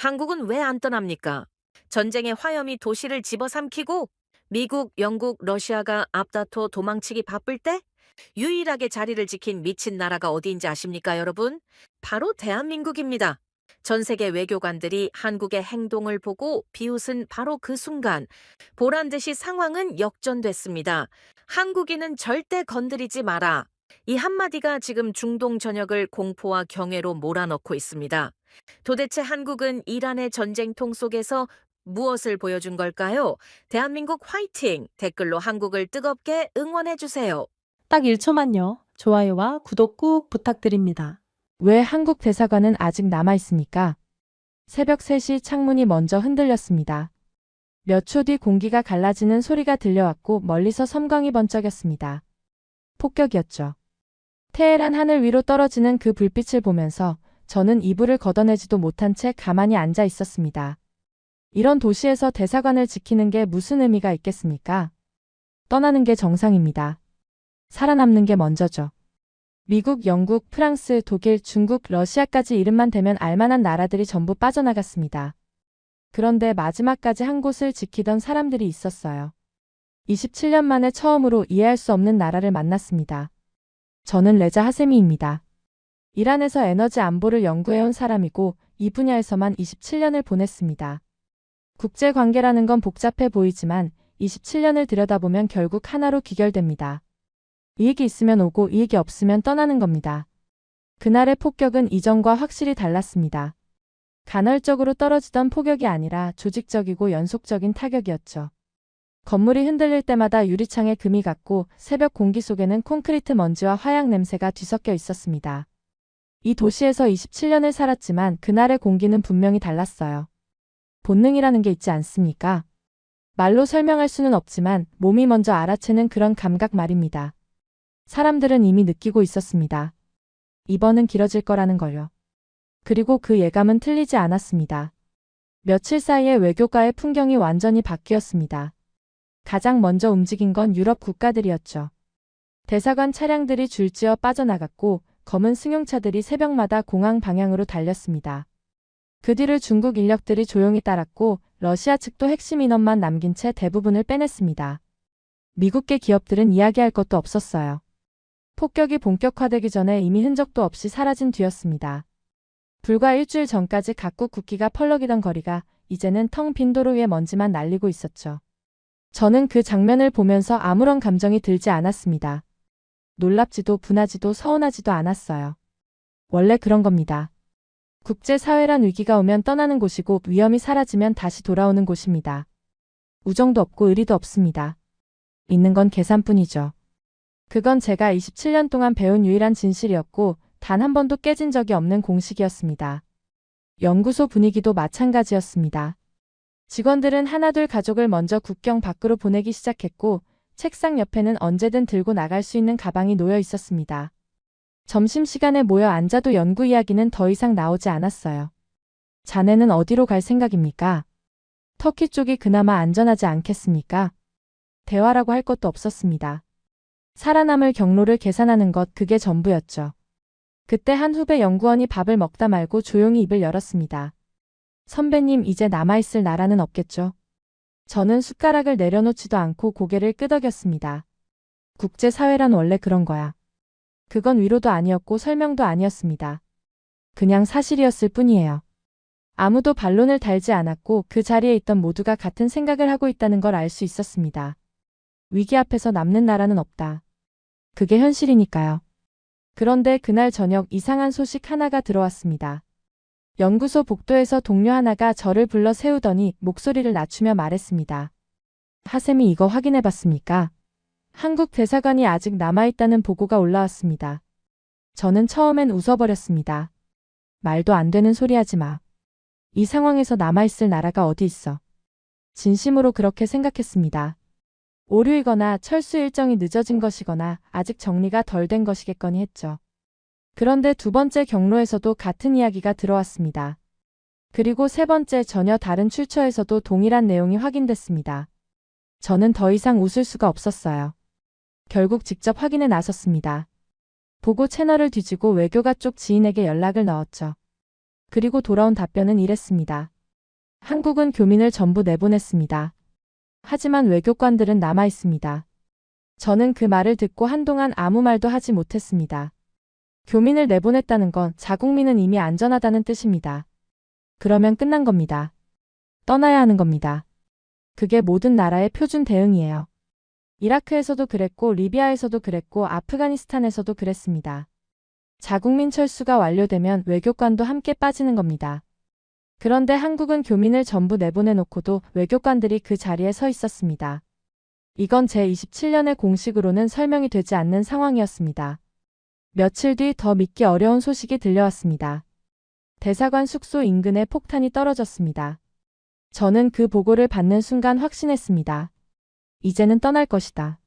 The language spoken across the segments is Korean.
한국은 왜 안 떠납니까? 전쟁의 화염이 도시를 집어삼키고 미국, 영국, 러시아가 앞다퉈 도망치기 바쁠 때 유일하게 자리를 지킨 미친 나라가 어디인지 아십니까, 여러분? 바로 대한민국입니다. 전 세계 외교관들이 한국의 행동을 보고 비웃은 바로 그 순간, 보란 듯이 상황은 역전됐습니다. 한국인은 절대 건드리지 마라. 이 한마디가 지금 중동 전역을 공포와 경외로 몰아넣고 있습니다. 도대체 한국은 이란의 전쟁통 속에서 무엇을 보여준 걸까요? 대한민국 화이팅! 댓글로 한국을 뜨겁게 응원해주세요. 딱 1초만요. 좋아요와 구독 꾹 부탁드립니다. 왜 한국 대사관은 아직 남아 있습니까? 새벽 3시 창문이 먼저 흔들렸습니다. 몇 초 뒤 공기가 갈라지는 소리가 들려왔고 멀리서 섬광이 번쩍였습니다. 폭격이었죠. 테헤란 하늘 위로 떨어지는 그 불빛을 보면서 저는 이불을 걷어내지도 못한 채 가만히 앉아 있었습니다. 이런 도시에서 대사관을 지키는 게 무슨 의미가 있겠습니까? 떠나는 게 정상입니다. 살아남는 게 먼저죠. 미국, 영국, 프랑스, 독일, 중국, 러시아까지 이름만 대면 알만한 나라들이 전부 빠져나갔습니다. 그런데 마지막까지 한 곳을 지키던 사람들이 있었어요. 27년 만에 처음으로 이해할 수 없는 나라를 만났습니다. 저는 레자 하세미입니다. 이란에서 에너지 안보를 연구해온 사람이고 이 분야에서만 27년을 보냈습니다. 국제관계라는 건 복잡해 보이지만 27년을 들여다보면 결국 하나로 귀결됩니다. 이익이 있으면 오고 이익이 없으면 떠나는 겁니다. 그날의 폭격은 이전과 확실히 달랐습니다. 간헐적으로 떨어지던 폭격이 아니라 조직적이고 연속적인 타격이었죠. 건물이 흔들릴 때마다 유리창에 금이 갔고 새벽 공기 속에는 콘크리트 먼지와 화약 냄새가 뒤섞여 있었습니다. 이 도시에서 27년을 살았지만 그날의 공기는 분명히 달랐어요. 본능이라는 게 있지 않습니까? 말로 설명할 수는 없지만 몸이 먼저 알아채는 그런 감각 말입니다. 사람들은 이미 느끼고 있었습니다. 이번은 길어질 거라는 걸요. 그리고 그 예감은 틀리지 않았습니다. 며칠 사이에 외교가의 풍경이 완전히 바뀌었습니다. 가장 먼저 움직인 건 유럽 국가들이었죠. 대사관 차량들이 줄지어 빠져나갔고 검은 승용차들이 새벽마다 공항 방향으로 달렸습니다. 그 뒤를 중국 인력들이 조용히 따랐고 러시아 측도 핵심 인원만 남긴 채 대부분을 빼냈습니다. 미국계 기업들은 이야기할 것도 없었어요. 폭격이 본격화되기 전에 이미 흔적도 없이 사라진 뒤였습니다. 불과 일주일 전까지 각국 국기가 펄럭이던 거리가 이제는 텅 빈 도로 위에 먼지만 날리고 있었죠. 저는 그 장면을 보면서 아무런 감정이 들지 않았습니다. 놀랍지도 분하지도 서운하지도 않았어요. 원래 그런 겁니다. 국제사회란 위기가 오면 떠나는 곳이고 위험이 사라지면 다시 돌아오는 곳입니다. 우정도 없고 의리도 없습니다. 있는 건 계산뿐이죠. 그건 제가 27년 동안 배운 유일한 진실이었고 단 한 번도 깨진 적이 없는 공식이었습니다. 연구소 분위기도 마찬가지였습니다. 직원들은 하나둘 가족을 먼저 국경 밖으로 보내기 시작했고 책상 옆에는 언제든 들고 나갈 수 있는 가방이 놓여 있었습니다. 점심시간에 모여 앉아도 연구 이야기는 더 이상 나오지 않았어요. 자네는 어디로 갈 생각입니까? 터키 쪽이 그나마 안전하지 않겠습니까? 대화라고 할 것도 없었습니다. 살아남을 경로를 계산하는 것, 그게 전부였죠. 그때 한 후배 연구원이 밥을 먹다 말고 조용히 입을 열었습니다. 선배님, 이제 남아있을 나라는 없겠죠? 저는 숟가락을 내려놓지도 않고 고개를 끄덕였습니다. 국제사회란 원래 그런 거야. 그건 위로도 아니었고 설명도 아니었습니다. 그냥 사실이었을 뿐이에요. 아무도 반론을 달지 않았고 그 자리에 있던 모두가 같은 생각을 하고 있다는 걸 알 수 있었습니다. 위기 앞에서 남는 나라는 없다. 그게 현실이니까요. 그런데 그날 저녁 이상한 소식 하나가 들어왔습니다. 연구소 복도에서 동료 하나가 저를 불러 세우더니 목소리를 낮추며 말했습니다. 하셈이 이거 확인해봤습니까? 한국 대사관이 아직 남아있다는 보고가 올라왔습니다. 저는 처음엔 웃어버렸습니다. 말도 안 되는 소리 하지 마. 이 상황에서 남아있을 나라가 어디 있어. 진심으로 그렇게 생각했습니다. 오류이거나 철수 일정이 늦어진 것이거나 아직 정리가 덜 된 것이겠거니 했죠. 그런데 두 번째 경로에서도 같은 이야기가 들어왔습니다. 그리고 세 번째 전혀 다른 출처에서도 동일한 내용이 확인됐습니다. 저는 더 이상 웃을 수가 없었어요. 결국 직접 확인에 나섰습니다. 보고 채널을 뒤지고 외교가 쪽 지인에게 연락을 넣었죠. 그리고 돌아온 답변은 이랬습니다. 한국은 교민을 전부 내보냈습니다. 하지만 외교관들은 남아 있습니다. 저는 그 말을 듣고 한동안 아무 말도 하지 못했습니다. 교민을 내보냈다는 건 자국민은 이미 안전하다는 뜻입니다. 그러면 끝난 겁니다. 떠나야 하는 겁니다. 그게 모든 나라의 표준 대응이에요. 이라크에서도 그랬고 리비아에서도 그랬고 아프가니스탄에서도 그랬습니다. 자국민 철수가 완료되면 외교관도 함께 빠지는 겁니다. 그런데 한국은 교민을 전부 내보내놓고도 외교관들이 그 자리에 서 있었습니다. 이건 제27년의 공식으로는 설명이 되지 않는 상황이었습니다. 며칠 뒤 더 믿기 어려운 소식이 들려왔습니다. 대사관 숙소 인근에 폭탄이 떨어졌습니다. 저는 그 보고를 받는 순간 확신했습니다. 이제는 떠날 것이다.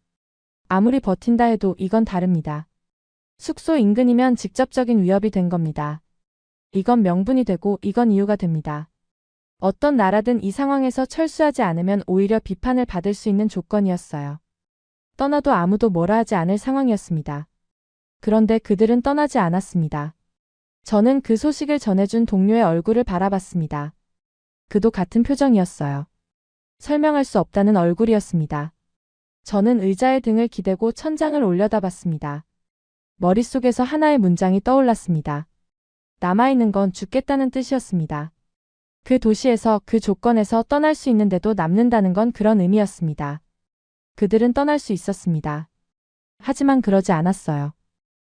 아무리 버틴다 해도 이건 다릅니다. 숙소 인근이면 직접적인 위협이 된 겁니다. 이건 명분이 되고 이건 이유가 됩니다. 어떤 나라든 이 상황에서 철수하지 않으면 오히려 비판을 받을 수 있는 조건이었어요. 떠나도 아무도 뭐라 하지 않을 상황이었습니다. 그런데 그들은 떠나지 않았습니다. 저는 그 소식을 전해준 동료의 얼굴을 바라봤습니다. 그도 같은 표정이었어요. 설명할 수 없다는 얼굴이었습니다. 저는 의자에 등을 기대고 천장을 올려다봤습니다. 머릿속에서 하나의 문장이 떠올랐습니다. 남아있는 건 죽겠다는 뜻이었습니다. 그 도시에서 그 조건에서 떠날 수 있는데도 남는다는 건 그런 의미였습니다. 그들은 떠날 수 있었습니다. 하지만 그러지 않았어요.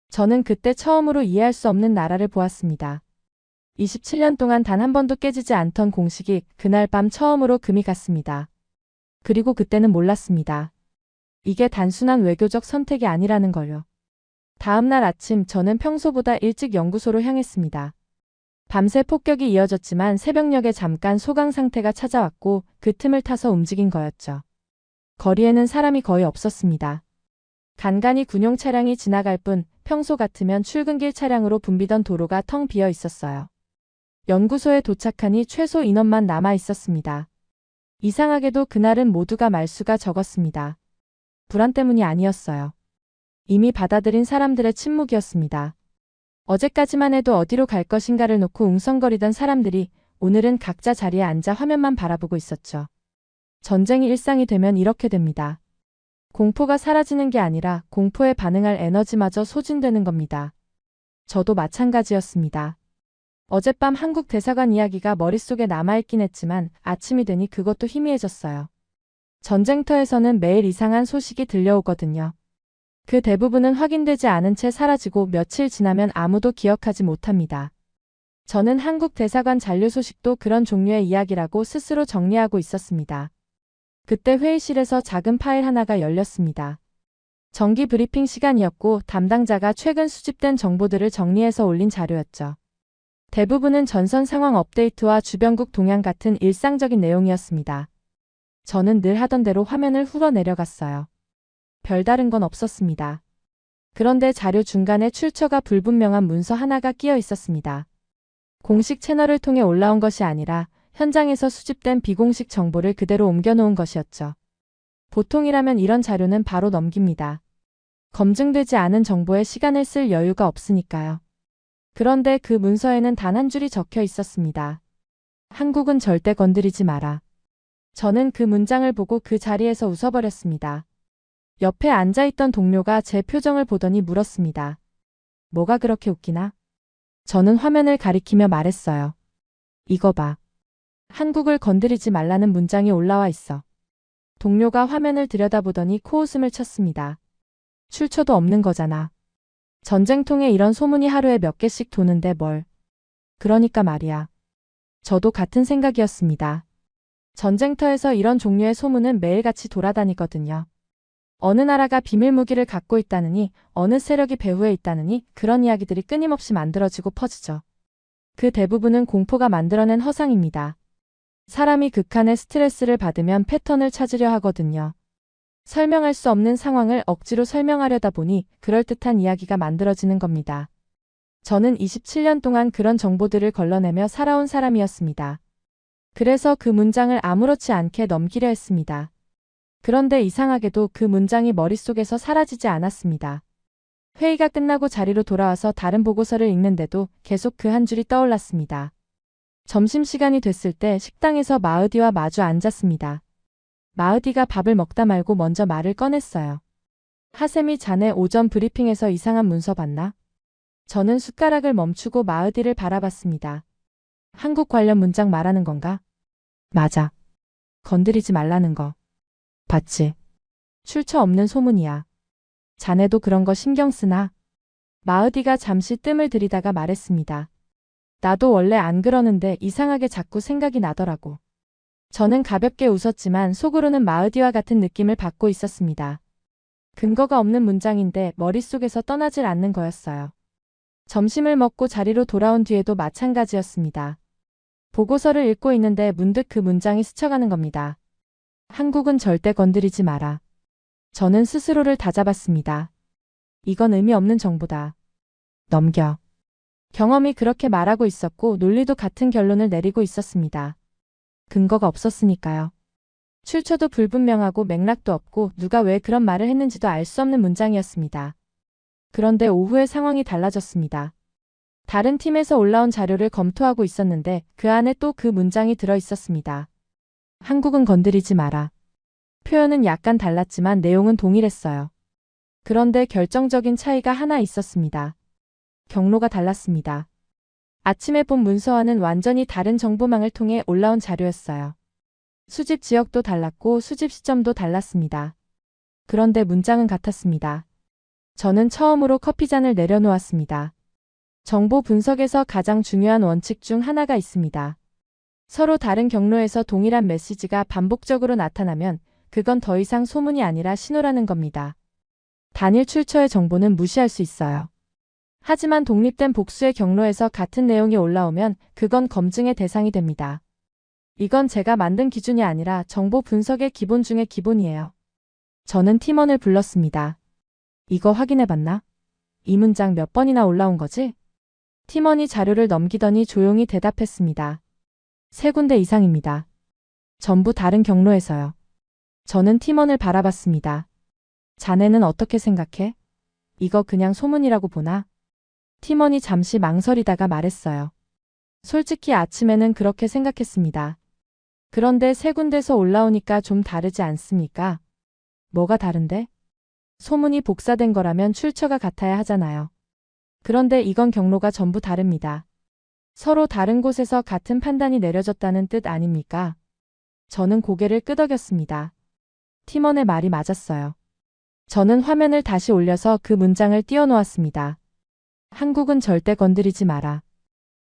저는 그때 처음으로 이해할 수 없는 나라를 보았습니다. 27년 동안 단 한 번도 깨지지 않던 공식이 그날 밤 처음으로 금이 갔습니다. 그리고 그때는 몰랐습니다. 이게 단순한 외교적 선택이 아니라는 걸요. 다음 날 아침 저는 평소보다 일찍 연구소로 향했습니다. 밤새 폭격이 이어졌지만 새벽녘에 잠깐 소강 상태가 찾아왔고 그 틈을 타서 움직인 거였죠. 거리에는 사람이 거의 없었습니다. 간간히 군용 차량이 지나갈 뿐 평소 같으면 출근길 차량으로 붐비던 도로가 텅 비어 있었어요. 연구소에 도착하니 최소 인원만 남아 있었습니다. 이상하게도 그날은 모두가 말수가 적었습니다. 불안 때문이 아니었어요. 이미 받아들인 사람들의 침묵이었습니다. 어제까지만 해도 어디로 갈 것인가를 놓고 웅성거리던 사람들이 오늘은 각자 자리에 앉아 화면만 바라보고 있었죠. 전쟁이 일상이 되면 이렇게 됩니다. 공포가 사라지는 게 아니라 공포에 반응할 에너지마저 소진되는 겁니다. 저도 마찬가지였습니다. 어젯밤 한국 대사관 이야기가 머릿속에 남아있긴 했지만 아침이 되니 그것도 희미해졌어요. 전쟁터에서는 매일 이상한 소식이 들려오거든요. 그 대부분은 확인되지 않은 채 사라지고 며칠 지나면 아무도 기억하지 못합니다. 저는 한국 대사관 잔류 소식도 그런 종류의 이야기라고 스스로 정리하고 있었습니다. 그때 회의실에서 작은 파일 하나가 열렸습니다. 정기 브리핑 시간이었고 담당자가 최근 수집된 정보들을 정리해서 올린 자료였죠. 대부분은 전선 상황 업데이트와 주변국 동향 같은 일상적인 내용이었습니다. 저는 늘 하던 대로 화면을 훑어 내려갔어요. 별다른 건 없었습니다. 그런데 자료 중간에 출처가 불분명한 문서 하나가 끼어 있었습니다. 공식 채널을 통해 올라온 것이 아니라 현장에서 수집된 비공식 정보를 그대로 옮겨놓은 것이었죠. 보통이라면 이런 자료는 바로 넘깁니다. 검증되지 않은 정보에 시간을 쓸 여유가 없으니까요. 그런데 그 문서에는 단 한 줄이 적혀 있었습니다. 한국은 절대 건드리지 마라. 저는 그 문장을 보고 그 자리에서 웃어버렸습니다. 옆에 앉아있던 동료가 제 표정을 보더니 물었습니다. 뭐가 그렇게 웃기나? 저는 화면을 가리키며 말했어요. 이거 봐. 한국을 건드리지 말라는 문장이 올라와 있어. 동료가 화면을 들여다보더니 코웃음을 쳤습니다. 출처도 없는 거잖아. 전쟁통에 이런 소문이 하루에 몇 개씩 도는데 뭘. 그러니까 말이야. 저도 같은 생각이었습니다. 전쟁터에서 이런 종류의 소문은 매일같이 돌아다니거든요. 어느 나라가 비밀 무기를 갖고 있다느니, 어느 세력이 배후에 있다느니 그런 이야기들이 끊임없이 만들어지고 퍼지죠. 그 대부분은 공포가 만들어낸 허상입니다. 사람이 극한의 스트레스를 받으면 패턴을 찾으려 하거든요. 설명할 수 없는 상황을 억지로 설명하려다 보니 그럴듯한 이야기가 만들어지는 겁니다. 저는 27년 동안 그런 정보들을 걸러내며 살아온 사람이었습니다. 그래서 그 문장을 아무렇지 않게 넘기려 했습니다. 그런데 이상하게도 그 문장이 머릿속에서 사라지지 않았습니다. 회의가 끝나고 자리로 돌아와서 다른 보고서를 읽는데도 계속 그 한 줄이 떠올랐습니다. 점심시간이 됐을 때 식당에서 마으디와 마주 앉았습니다. 마으디가 밥을 먹다 말고 먼저 말을 꺼냈어요. 하셈이 자네 오전 브리핑에서 이상한 문서 봤나? 저는 숟가락을 멈추고 마으디를 바라봤습니다. 한국 관련 문장 말하는 건가? 맞아. 건드리지 말라는 거. 봤지? 출처 없는 소문이야. 자네도 그런 거 신경 쓰나? 마으디가 잠시 뜸을 들이다가 말했습니다. 나도 원래 안 그러는데 이상하게 자꾸 생각이 나더라고. 저는 가볍게 웃었지만 속으로는 마으디와 같은 느낌을 받고 있었습니다. 근거가 없는 문장인데 머릿속에서 떠나질 않는 거였어요. 점심을 먹고 자리로 돌아온 뒤에도 마찬가지였습니다. 보고서를 읽고 있는데 문득 그 문장이 스쳐가는 겁니다. 한국은 절대 건드리지 마라. 저는 스스로를 다잡았습니다. 이건 의미 없는 정보다. 넘겨. 경험이 그렇게 말하고 있었고 논리도 같은 결론을 내리고 있었습니다. 근거가 없었으니까요. 출처도 불분명하고 맥락도 없고 누가 왜 그런 말을 했는지도 알 수 없는 문장이었습니다. 그런데 오후에 상황이 달라졌습니다. 다른 팀에서 올라온 자료를 검토하고 있었는데 그 안에 또 그 문장이 들어 있었습니다. 한국은 건드리지 마라. 표현은 약간 달랐지만 내용은 동일했어요. 그런데 결정적인 차이가 하나 있었습니다. 경로가 달랐습니다. 아침에 본 문서와는 완전히 다른 정보망을 통해 올라온 자료였어요. 수집 지역도 달랐고 수집 시점도 달랐습니다. 그런데 문장은 같았습니다. 저는 처음으로 커피잔을 내려놓았습니다. 정보 분석에서 가장 중요한 원칙 중 하나가 있습니다. 서로 다른 경로에서 동일한 메시지가 반복적으로 나타나면 그건 더 이상 소문이 아니라 신호라는 겁니다. 단일 출처의 정보는 무시할 수 있어요. 하지만 독립된 복수의 경로에서 같은 내용이 올라오면 그건 검증의 대상이 됩니다. 이건 제가 만든 기준이 아니라 정보 분석의 기본 중의 기본이에요. 저는 팀원을 불렀습니다. 이거 확인해봤나? 이 문장 몇 번이나 올라온 거지? 팀원이 자료를 넘기더니 조용히 대답했습니다. 3군데 이상입니다. 전부 다른 경로에서요. 저는 팀원을 바라봤습니다. 자네는 어떻게 생각해? 이거 그냥 소문이라고 보나? 팀원이 잠시 망설이다가 말했어요. 솔직히 아침에는 그렇게 생각했습니다. 그런데 3군데서 올라오니까 좀 다르지 않습니까? 뭐가 다른데? 소문이 복사된 거라면 출처가 같아야 하잖아요. 그런데 이건 경로가 전부 다릅니다. 서로 다른 곳에서 같은 판단이 내려졌다는 뜻 아닙니까? 저는 고개를 끄덕였습니다. 팀원의 말이 맞았어요. 저는 화면을 다시 올려서 그 문장을 띄워놓았습니다. 한국은 절대 건드리지 마라.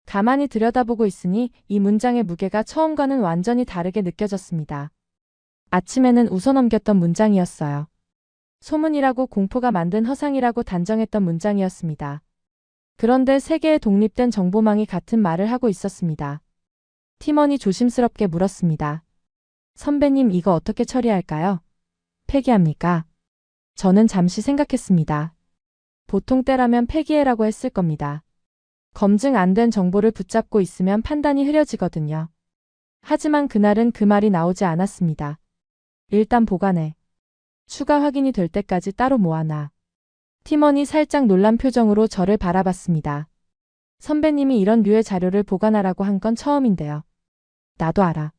가만히 들여다보고 있으니 이 문장의 무게가 처음과는 완전히 다르게 느껴졌습니다. 아침에는 웃어넘겼던 문장이었어요. 소문이라고 공포가 만든 허상이라고 단정했던 문장이었습니다. 그런데 세 개의 독립된 정보망이 같은 말을 하고 있었습니다. 팀원이 조심스럽게 물었습니다. 선배님 이거 어떻게 처리할까요? 폐기합니까? 저는 잠시 생각했습니다. 보통 때라면 폐기해라고 했을 겁니다. 검증 안 된 정보를 붙잡고 있으면 판단이 흐려지거든요. 하지만 그날은 그 말이 나오지 않았습니다. 일단 보관해. 추가 확인이 될 때까지 따로 모아놔. 팀원이 살짝 놀란 표정으로 저를 바라봤습니다. 선배님이 이런 류의 자료를 보관하라고 한 건 처음인데요. 나도 알아.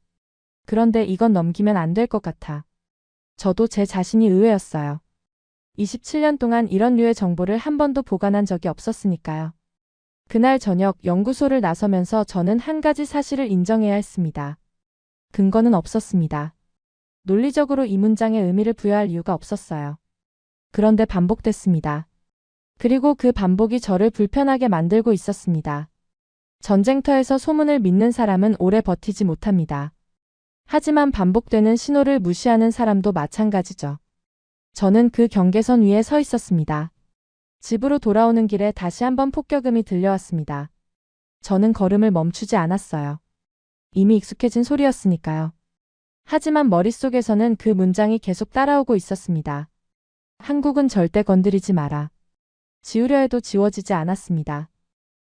그런데 이건 넘기면 안 될 것 같아. 저도 제 자신이 의외였어요. 27년 동안 이런 류의 정보를 한 번도 보관한 적이 없었으니까요. 그날 저녁 연구소를 나서면서 저는 한 가지 사실을 인정해야 했습니다. 근거는 없었습니다. 논리적으로 이 문장에 의미를 부여할 이유가 없었어요. 그런데 반복됐습니다. 그리고 그 반복이 저를 불편하게 만들고 있었습니다. 전쟁터에서 소문을 믿는 사람은 오래 버티지 못합니다. 하지만 반복되는 신호를 무시하는 사람도 마찬가지죠. 저는 그 경계선 위에 서 있었습니다. 집으로 돌아오는 길에 다시 한번 폭격음이 들려왔습니다. 저는 걸음을 멈추지 않았어요. 이미 익숙해진 소리였으니까요. 하지만 머릿속에서는 그 문장이 계속 따라오고 있었습니다. 한국은 절대 건드리지 마라. 지우려 해도 지워지지 않았습니다.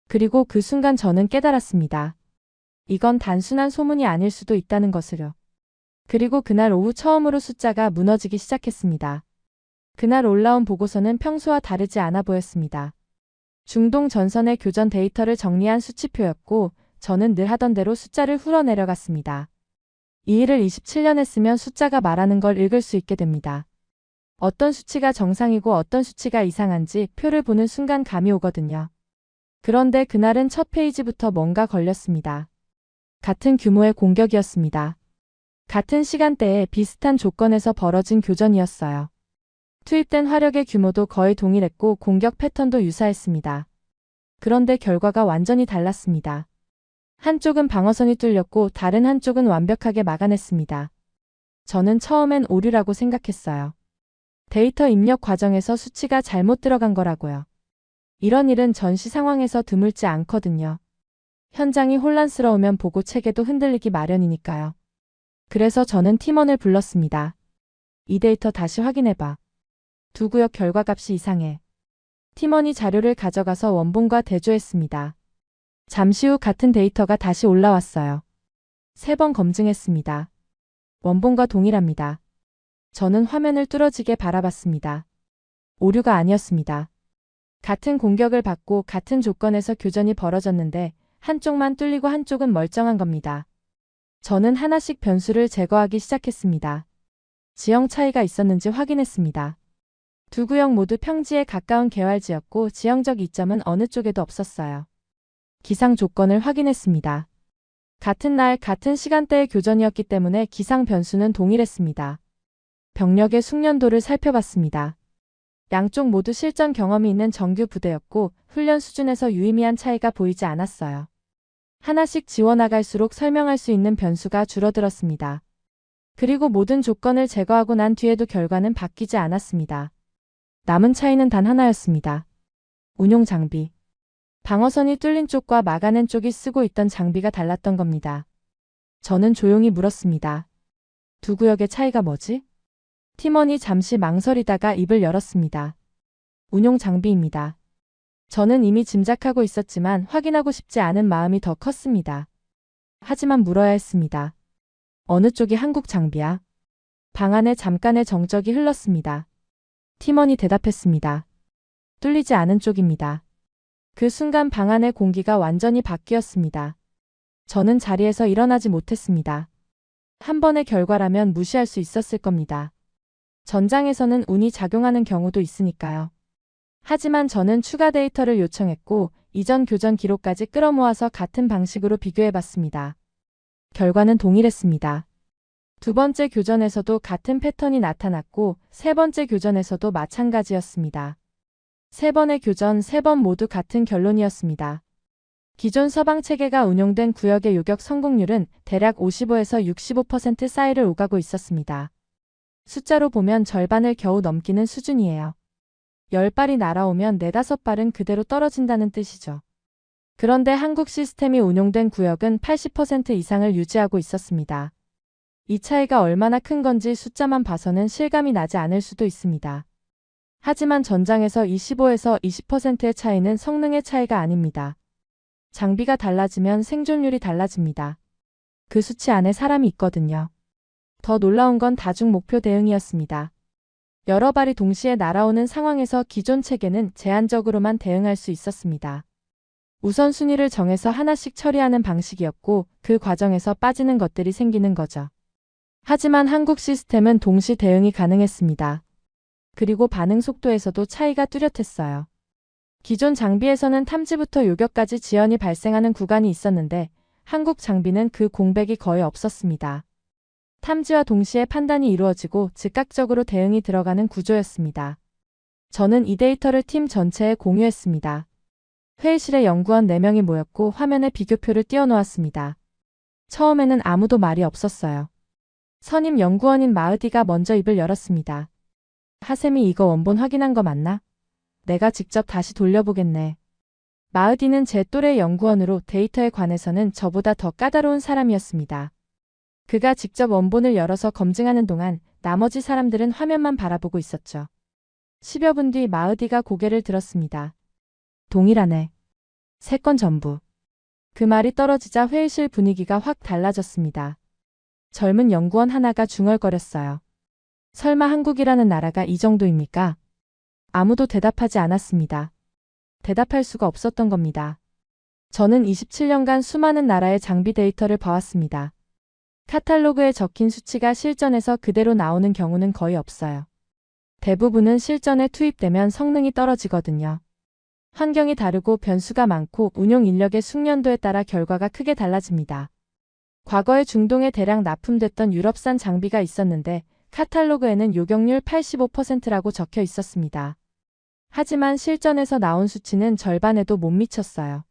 그리고 그 순간 저는 깨달았습니다. 이건 단순한 소문이 아닐 수도 있다는 것을요. 그리고 그날 오후 처음으로 숫자가 무너지기 시작했습니다. 그날 올라온 보고서는 평소와 다르지 않아 보였습니다. 중동 전선의 교전 데이터를 정리한 수치표였고 저는 늘 하던 대로 숫자를 풀어내려갔습니다. 이 일을 27년 했으면 숫자가 말하는 걸 읽을 수 있게 됩니다. 어떤 수치가 정상이고 어떤 수치가 이상한지 표를 보는 순간 감이 오거든요. 그런데 그날은 첫 페이지부터 뭔가 걸렸습니다. 같은 규모의 공격이었습니다. 같은 시간대에 비슷한 조건에서 벌어진 교전이었어요. 투입된 화력의 규모도 거의 동일했고 공격 패턴도 유사했습니다. 그런데 결과가 완전히 달랐습니다. 한쪽은 방어선이 뚫렸고 다른 한쪽은 완벽하게 막아냈습니다. 저는 처음엔 오류라고 생각했어요. 데이터 입력 과정에서 수치가 잘못 들어간 거라고요. 이런 일은 전시 상황에서 드물지 않거든요. 현장이 혼란스러우면 보고 체계도 흔들리기 마련이니까요. 그래서 저는 팀원을 불렀습니다. 이 데이터 다시 확인해봐. 두 구역 결과값이 이상해. 팀원이 자료를 가져가서 원본과 대조했습니다. 잠시 후 같은 데이터가 다시 올라왔어요. 3번 검증했습니다. 원본과 동일합니다. 저는 화면을 뚫어지게 바라봤습니다. 오류가 아니었습니다. 같은 공격을 받고 같은 조건에서 교전이 벌어졌는데 한쪽만 뚫리고 한쪽은 멀쩡한 겁니다. 저는 하나씩 변수를 제거하기 시작했습니다. 지형 차이가 있었는지 확인했습니다. 두 구역 모두 평지에 가까운 개활지였고 지형적 이점은 어느 쪽에도 없었어요. 기상 조건을 확인했습니다. 같은 날 같은 시간대의 교전이었기 때문에 기상 변수는 동일했습니다. 병력의 숙련도를 살펴봤습니다. 양쪽 모두 실전 경험이 있는 정규 부대였고 훈련 수준에서 유의미한 차이가 보이지 않았어요. 하나씩 지워나갈수록 설명할 수 있는 변수가 줄어들었습니다. 그리고 모든 조건을 제거하고 난 뒤에도 결과는 바뀌지 않았습니다. 남은 차이는 단 하나였습니다. 운용 장비. 방어선이 뚫린 쪽과 막아낸 쪽이 쓰고 있던 장비가 달랐던 겁니다. 저는 조용히 물었습니다. 두 구역의 차이가 뭐지? 팀원이 잠시 망설이다가 입을 열었습니다. 운용 장비입니다. 저는 이미 짐작하고 있었지만 확인하고 싶지 않은 마음이 더 컸습니다. 하지만 물어야 했습니다. 어느 쪽이 한국 장비야? 방 안에 잠깐의 정적이 흘렀습니다. 팀원이 대답했습니다. 뚫리지 않은 쪽입니다. 그 순간 방 안의 공기가 완전히 바뀌었습니다. 저는 자리에서 일어나지 못했습니다. 한 번의 결과라면 무시할 수 있었을 겁니다. 전장에서는 운이 작용하는 경우도 있으니까요. 하지만 저는 추가 데이터를 요청했고 이전 교전 기록까지 끌어모아서 같은 방식으로 비교해봤습니다. 결과는 동일했습니다. 두 번째 교전에서도 같은 패턴이 나타났고 세 번째 교전에서도 마찬가지였습니다. 세 번의 교전, 3번 모두 같은 결론이었습니다. 기존 서방 체계가 운용된 구역의 요격 성공률은 대략 55에서 65% 사이를 오가고 있었습니다. 숫자로 보면 절반을 겨우 넘기는 수준이에요. 10발이 날아오면 4~5발은 그대로 떨어진다는 뜻이죠. 그런데 한국 시스템이 운용된 구역은 80% 이상을 유지하고 있었습니다. 이 차이가 얼마나 큰 건지 숫자만 봐서는 실감이 나지 않을 수도 있습니다. 하지만 전장에서 25에서 20%의 차이는 성능의 차이가 아닙니다. 장비가 달라지면 생존율이 달라집니다. 그 수치 안에 사람이 있거든요. 더 놀라운 건 다중 목표 대응이었습니다. 여러 발이 동시에 날아오는 상황에서 기존 체계는 제한적으로만 대응할 수 있었습니다. 우선순위를 정해서 하나씩 처리하는 방식이었고 그 과정에서 빠지는 것들이 생기는 거죠. 하지만 한국 시스템은 동시 대응이 가능했습니다. 그리고 반응 속도에서도 차이가 뚜렷했어요. 기존 장비에서는 탐지부터 요격까지 지연이 발생하는 구간이 있었는데 한국 장비는 그 공백이 거의 없었습니다. 탐지와 동시에 판단이 이루어지고 즉각적으로 대응이 들어가는 구조였습니다. 저는 이 데이터를 팀 전체에 공유했습니다. 회의실에 연구원 4명이 모였고 화면에 비교표를 띄워놓았습니다. 처음에는 아무도 말이 없었어요. 선임 연구원인 마으디가 먼저 입을 열었습니다. 하셈이 이거 원본 확인한 거 맞나? 내가 직접 다시 돌려보겠네. 마으디는 제 또래 연구원으로 데이터에 관해서는 저보다 더 까다로운 사람이었습니다. 그가 직접 원본을 열어서 검증하는 동안 나머지 사람들은 화면만 바라보고 있었죠. 10여 분 뒤 마으디가 고개를 들었습니다. 동일하네. 3건 전부. 그 말이 떨어지자 회의실 분위기가 확 달라졌습니다. 젊은 연구원 하나가 중얼거렸어요. 설마 한국이라는 나라가 이 저는 27년간 수많은 나라의 장비 데이터를 봐왔습니다. 카탈로그에 적힌 수치가 실전에서 그대로 나오는 경우는 거의 없어요. 대부분은 실전에 투입되면 성능이 떨어지거든요. 환경이 다르고 변수가 많고 운용 인력의 숙련도에 따라 결과가 크게 달라집니다. 과거에 중동에 대량 납품됐던 유럽산 장비가 있었는데 카탈로그에는 요격률 85%라고 적혀 있었습니다. 하지만 실전에서 나온 수치는 절반에도 못 미쳤어요.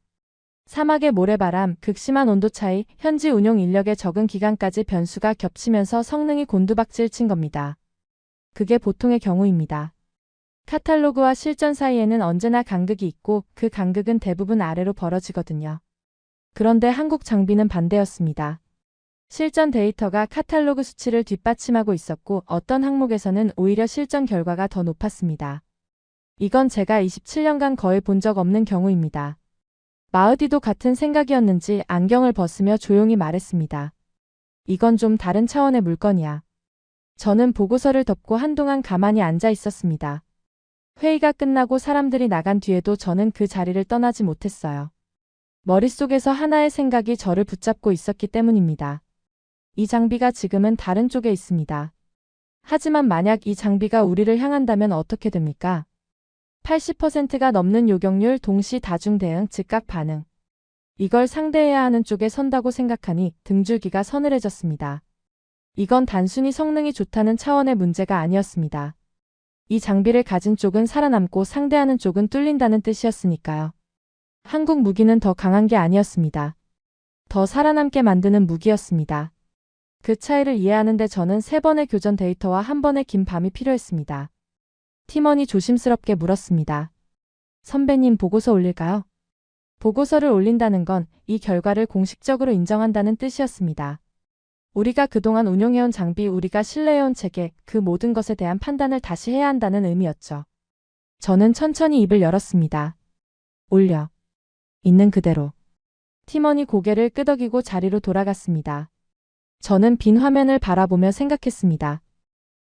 사막의 모래바람, 극심한 온도 차이, 현지 운용 인력의 적은 기간까지 변수가 겹치면서 성능이 곤두박질 친 겁니다. 그게 보통의 경우입니다. 카탈로그와 실전 사이에는 언제나 간극이 있고 그 간극은 대부분 아래로 벌어지거든요. 그런데 한국 장비는 반대였습니다. 실전 데이터가 카탈로그 수치를 뒷받침하고 있었고 어떤 항목에서는 오히려 실전 결과가 더 높았습니다. 이건 제가 27년간 거의 본 적 없는 경우입니다. 마으디도 같은 생각이었는지 안경을 벗으며 조용히 말했습니다. 이건 좀 다른 차원의 물건이야. 저는 보고서를 덮고 한동안 가만히 앉아 있었습니다. 회의가 끝나고 사람들이 나간 뒤에도 저는 그 자리를 떠나지 못했어요. 머릿속에서 하나의 생각이 저를 붙잡고 있었기 때문입니다. 이 장비가 지금은 다른 쪽에 있습니다. 하지만 만약 이 장비가 우리를 향한다면 어떻게 됩니까? 80%가 넘는 요격률, 동시 다중 대응, 즉각 반응. 이걸 상대해야 하는 쪽에 선다고 생각하니 등줄기가 서늘해졌습니다. 이건 단순히 성능이 좋다는 차원의 문제가 아니었습니다. 이 장비를 가진 쪽은 살아남고 상대하는 쪽은 뚫린다는 뜻이었으니까요. 한국 무기는 더 강한 게 아니었습니다. 더 살아남게 만드는 무기였습니다. 그 차이를 이해하는데 저는 3번의 교전 데이터와 1번의 긴 밤이 필요했습니다. 팀원이 조심스럽게 물었습니다. 선배님, 보고서 올릴까요? 보고서를 올린다는 건 이 결과를 공식적으로 인정한다는 뜻이었습니다. 우리가 그동안 운용해온 장비, 우리가 신뢰해온 체계, 그 모든 것에 대한 판단을 다시 해야 한다는 의미였죠. 저는 천천히 입을 열었습니다. 올려. 있는 그대로. 팀원이 고개를 끄덕이고 자리로 돌아갔습니다. 저는 빈 화면을 바라보며 생각했습니다.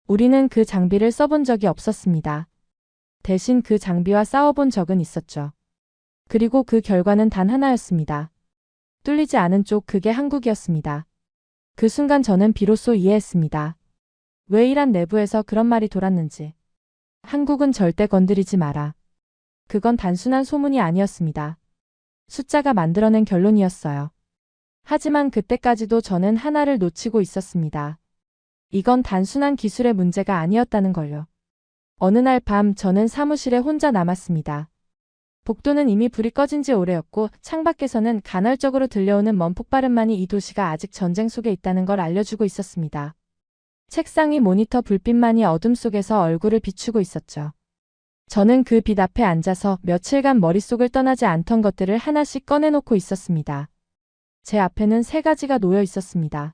우리는 그 장비를 써본 적이 없었습니다. 대신 그 장비와 싸워본 적은 있었죠. 그리고 그 결과는 단 하나였습니다. 뚫리지 않은 쪽, 그게 한국이었습니다. 그 순간 저는 비로소 이해했습니다. 왜 이란 내부에서 그런 말이 돌았는지. 한국은 절대 건드리지 마라. 그건 단순한 소문이 아니었습니다. 숫자가 만들어낸 결론이었어요. 하지만 그때까지도 저는 하나를 놓치고 있었습니다. 이건 단순한 기술의 문제가 아니었다는 걸요. 어느 날 밤 저는 사무실에 혼자 남았습니다. 복도는 이미 불이 꺼진 지 오래였고 창밖에서는 간헐적으로 들려오는 먼 폭발음만이 이 도시가 아직 전쟁 속에 있다는 걸 알려주고 있었습니다. 책상 위 모니터 불빛만이 어둠 속에서 얼굴을 비추고 있었죠. 저는 그 빛 앞에 앉아서 며칠간 머릿속을 떠나지 않던 것들을 하나씩 꺼내놓고 있었습니다. 제 앞에는 3가지가 놓여 있었습니다.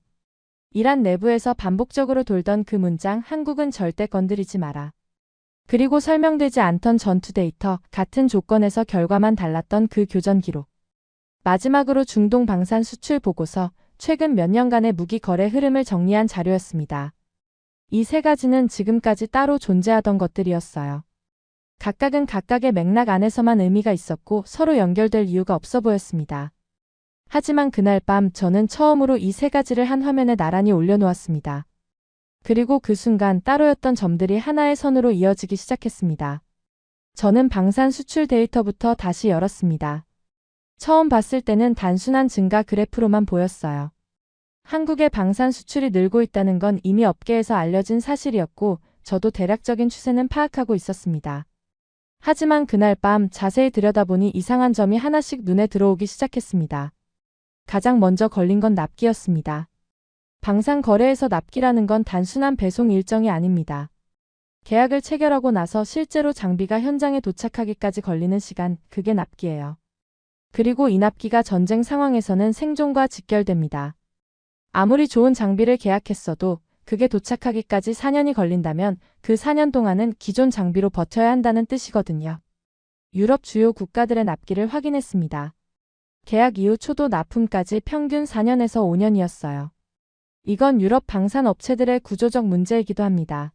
이란 내부에서 반복적으로 돌던 그 문장, 한국은 절대 건드리지 마라. 그리고 설명되지 않던 전투 데이터, 같은 조건에서 결과만 달랐던 그 교전 기록. 마지막으로 중동 방산 수출 보고서, 최근 몇 년간의 무기 거래 흐름을 정리한 자료였습니다. 이 3가지는 지금까지 따로 존재하던 것들이었어요. 각각은 각각의 맥락 안에서만 의미가 있었고 서로 연결될 이유가 없어 보였습니다. 하지만 그날 밤 저는 처음으로 이 3가지를 한 화면에 나란히 올려놓았습니다. 그리고 그 순간 따로였던 점들이 하나의 선으로 이어지기 시작했습니다. 저는 방산 수출 데이터부터 다시 열었습니다. 처음 봤을 때는 단순한 증가 그래프로만 보였어요. 한국의 방산 수출이 늘고 있다는 건 이미 업계에서 알려진 사실이었고 저도 대략적인 추세는 파악하고 있었습니다. 하지만 그날 밤 자세히 들여다보니 이상한 점이 하나씩 눈에 들어오기 시작했습니다. 가장 먼저 걸린 건 납기였습니다. 방산 거래에서 납기라는 건 단순한 배송 일정이 아닙니다. 계약을 체결하고 나서 실제로 장비가 현장에 도착하기까지 걸리는 시간, 그게 납기예요. 그리고 이 납기가 전쟁 상황에서는 생존과 직결됩니다. 아무리 좋은 장비를 계약했어도 그게 도착하기까지 4년이 걸린다면 그 4년 동안은 기존 장비로 버텨야 한다는 뜻이거든요. 유럽 주요 국가들의 납기를 확인했습니다. 계약 이후 초도 납품까지 평균 4년에서 5년이었어요. 이건 유럽 방산 업체들의 구조적 문제이기도 합니다.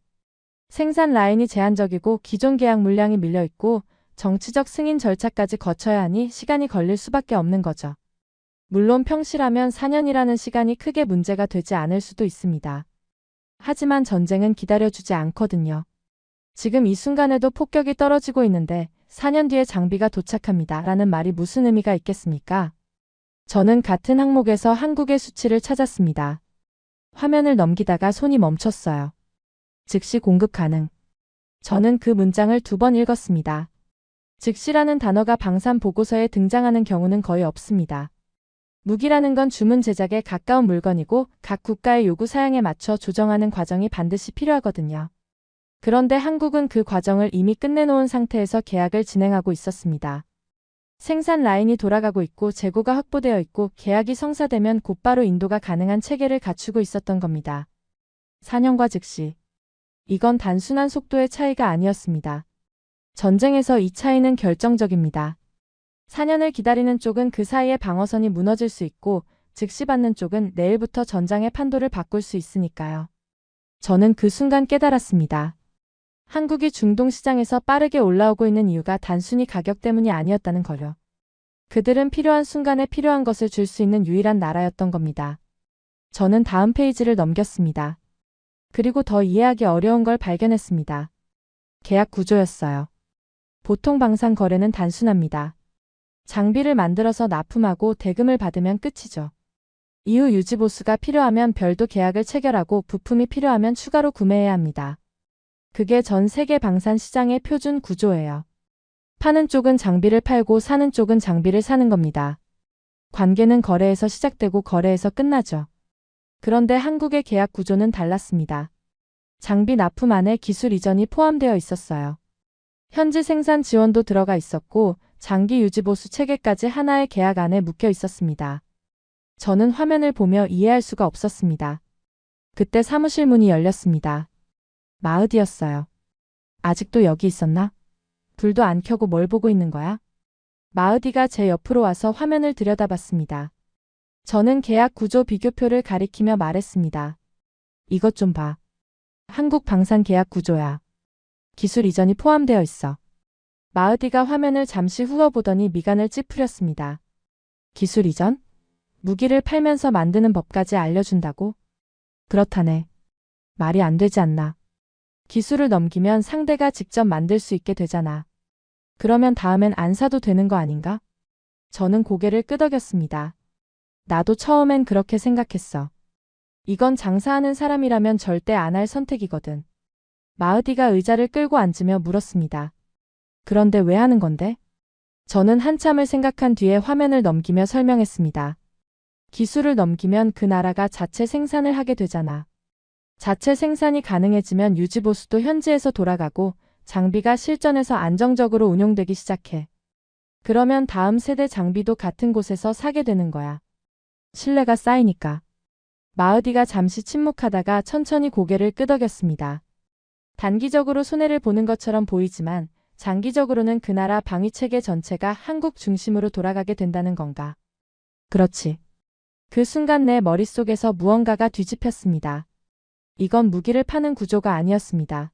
생산 라인이 제한적이고 기존 계약 물량이 밀려있고 정치적 승인 절차까지 거쳐야 하니 시간이 걸릴 수밖에 없는 거죠. 물론 평시라면 4년이라는 시간이 크게 문제가 되지 않을 수도 있습니다. 하지만 전쟁은 기다려주지 않거든요. 지금 이 순간에도 폭격이 떨어지고 있는데 4년 뒤에 장비가 도착합니다. 라는 말이 무슨 의미가 있겠습니까? 저는 같은 항목에서 한국의 수치를 찾았습니다. 화면을 넘기다가 손이 멈췄어요. 즉시 공급 가능. 저는 그 문장을 2번 읽었습니다. 즉시라는 단어가 방산 보고서에 등장하는 경우는 거의 없습니다. 무기라는 건 주문 제작에 가까운 물건이고 각 국가의 요구 사양에 맞춰 조정하는 과정이 반드시 필요하거든요. 그런데 한국은 그 과정을 이미 끝내놓은 상태에서 계약을 진행하고 있었습니다. 생산 라인이 돌아가고 있고 재고가 확보되어 있고 계약이 성사되면 곧바로 인도가 가능한 체계를 갖추고 있었던 겁니다. 4년과 즉시. 이건 단순한 속도의 차이가 아니었습니다. 전쟁에서 이 차이는 결정적입니다. 4년을 기다리는 쪽은 그 사이에 방어선이 무너질 수 있고 즉시 받는 쪽은 내일부터 전장의 판도를 바꿀 수 있으니까요. 저는 그 순간 깨달았습니다. 한국이 중동 시장에서 빠르게 올라오고 있는 이유가 단순히 가격 때문이 아니었다는 거요. 그들은 필요한 순간에 필요한 것을 줄 수 있는 유일한 나라였던 겁니다. 저는 다음 페이지를 넘겼습니다. 그리고 더 이해하기 어려운 걸 발견했습니다. 계약 구조였어요. 보통 방산 거래는 단순합니다. 장비를 만들어서 납품하고 대금을 받으면 끝이죠. 이후 유지보수가 필요하면 별도 계약을 체결하고 부품이 필요하면 추가로 구매해야 합니다. 그게 전 세계 방산 시장의 표준 구조예요. 파는 쪽은 장비를 팔고 사는 쪽은 장비를 사는 겁니다. 관계는 거래에서 시작되고 거래에서 끝나죠. 그런데 한국의 계약 구조는 달랐습니다. 장비 납품 안에 기술 이전이 포함되어 있었어요. 현지 생산 지원도 들어가 있었고 장기 유지보수 체계까지 하나의 계약 안에 묶여 있었습니다. 저는 화면을 보며 이해할 수가 없었습니다. 그때 사무실 문이 열렸습니다. 마으디였어요. 아직도 여기 있었나? 불도 안 켜고 뭘 보고 있는 거야? 마으디가 제 옆으로 와서 화면을 들여다봤습니다. 저는 계약 구조 비교표를 가리키며 말했습니다. 이것 좀 봐. 한국 방산 계약 구조야. 기술 이전이 포함되어 있어. 마으디가 화면을 잠시 훑어보더니 미간을 찌푸렸습니다. 기술 이전? 무기를 팔면서 만드는 법까지 알려준다고? 그렇다네. 말이 안 되지 않나. 기술을 넘기면 상대가 직접 만들 수 있게 되잖아. 그러면 다음엔 안 사도 되는 거 아닌가? 저는 고개를 끄덕였습니다. 나도 처음엔 그렇게 생각했어. 이건 장사하는 사람이라면 절대 안 할 선택이거든. 마으디가 의자를 끌고 앉으며 물었습니다. 그런데 왜 하는 건데? 저는 한참을 생각한 뒤에 화면을 넘기며 설명했습니다. 기술을 넘기면 그 나라가 자체 생산을 하게 되잖아. 자체 생산이 가능해지면 유지보수도 현지에서 돌아가고 장비가 실전에서 안정적으로 운용되기 시작해. 그러면 다음 세대 장비도 같은 곳에서 사게 되는 거야. 신뢰가 쌓이니까. 마으디가 잠시 침묵하다가 천천히 고개를 끄덕였습니다. 단기적으로 손해를 보는 것처럼 보이지만 장기적으로는 그 나라 방위체계 전체가 한국 중심으로 돌아가게 된다는 건가. 그렇지. 그 순간 내 머릿속에서 무언가가 뒤집혔습니다. 이건 무기를 파는 구조가 아니었습니다.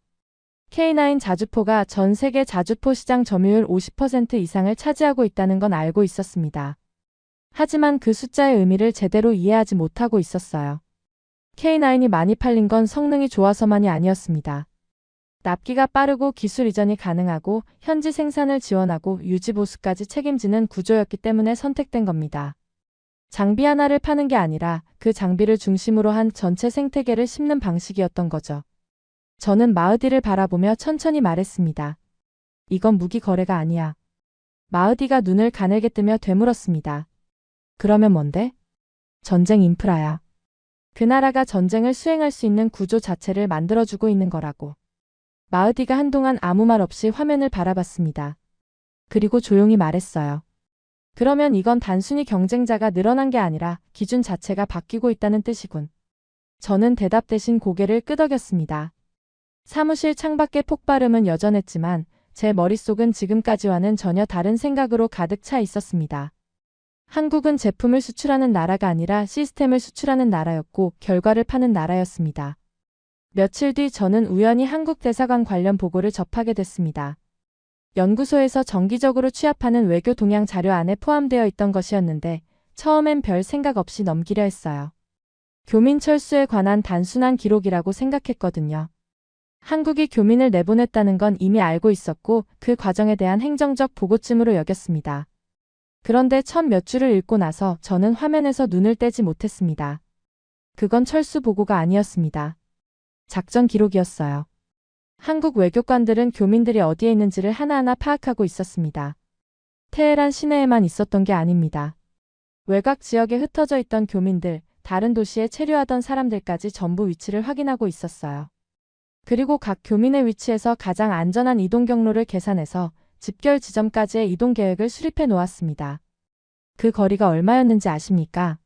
K9 자주포가 전 세계 자주포 시장 점유율 50% 이상을 차지하고 있다는 건 알고 있었습니다. 하지만 그 숫자의 의미를 제대로 이해하지 못하고 있었어요. K9이 많이 팔린 건 성능이 좋아서만이 아니었습니다. 납기가 빠르고 기술 이전이 가능하고 현지 생산을 지원하고 유지보수까지 책임지는 구조였기 때문에 선택된 겁니다. 장비 하나를 파는 게 아니라 그 장비를 중심으로 한 전체 생태계를 심는 방식이었던 거죠. 저는 마으디를 바라보며 천천히 말했습니다. 이건 무기 거래가 아니야. 마으디가 눈을 가늘게 뜨며 되물었습니다. 그러면 뭔데? 전쟁 인프라야. 그 나라가 전쟁을 수행할 수 있는 구조 자체를 만들어주고 있는 거라고. 마으디가 한동안 아무 말 없이 화면을 바라봤습니다. 그리고 조용히 말했어요. 그러면 이건 단순히 경쟁자가 늘어난 게 아니라 기준 자체가 바뀌고 있다는 뜻이군. 저는 대답 대신 고개를 끄덕였습니다. 사무실 창밖의 폭발음은 여전했지만 제 머릿속은 지금까지와는 전혀 다른 생각으로 가득 차 있었습니다. 한국은 제품을 수출하는 나라가 아니라 시스템을 수출하는 나라였고 결과를 파는 나라였습니다. 며칠 뒤 저는 우연히 한국 대사관 관련 보고를 접하게 됐습니다. 연구소에서 정기적으로 취합하는 외교 동향 자료 안에 포함되어 있던 것이었는데 처음엔 별 생각 없이 넘기려 했어요. 교민 철수에 관한 단순한 기록이라고 생각했거든요. 한국이 교민을 내보냈다는 건 이미 알고 있었고 그 과정에 대한 행정적 보고쯤으로 여겼습니다. 그런데 첫 몇 줄을 읽고 나서 저는 화면에서 눈을 떼지 못했습니다. 그건 철수 보고가 아니었습니다. 작전 기록이었어요. 한국 외교관들은 교민들이 어디에 있는지를 하나하나 파악하고 있었습니다. 테헤란 시내에만 있었던 게 아닙니다. 외곽 지역에 흩어져 있던 교민들, 다른 도시에 체류하던 사람들까지 전부 위치를 확인하고 있었어요. 그리고 각 교민의 위치에서 가장 안전한 이동 경로를 계산해서 집결 지점까지의 이동 계획을 수립해 놓았습니다. 그 거리가 얼마였는지 아십니까?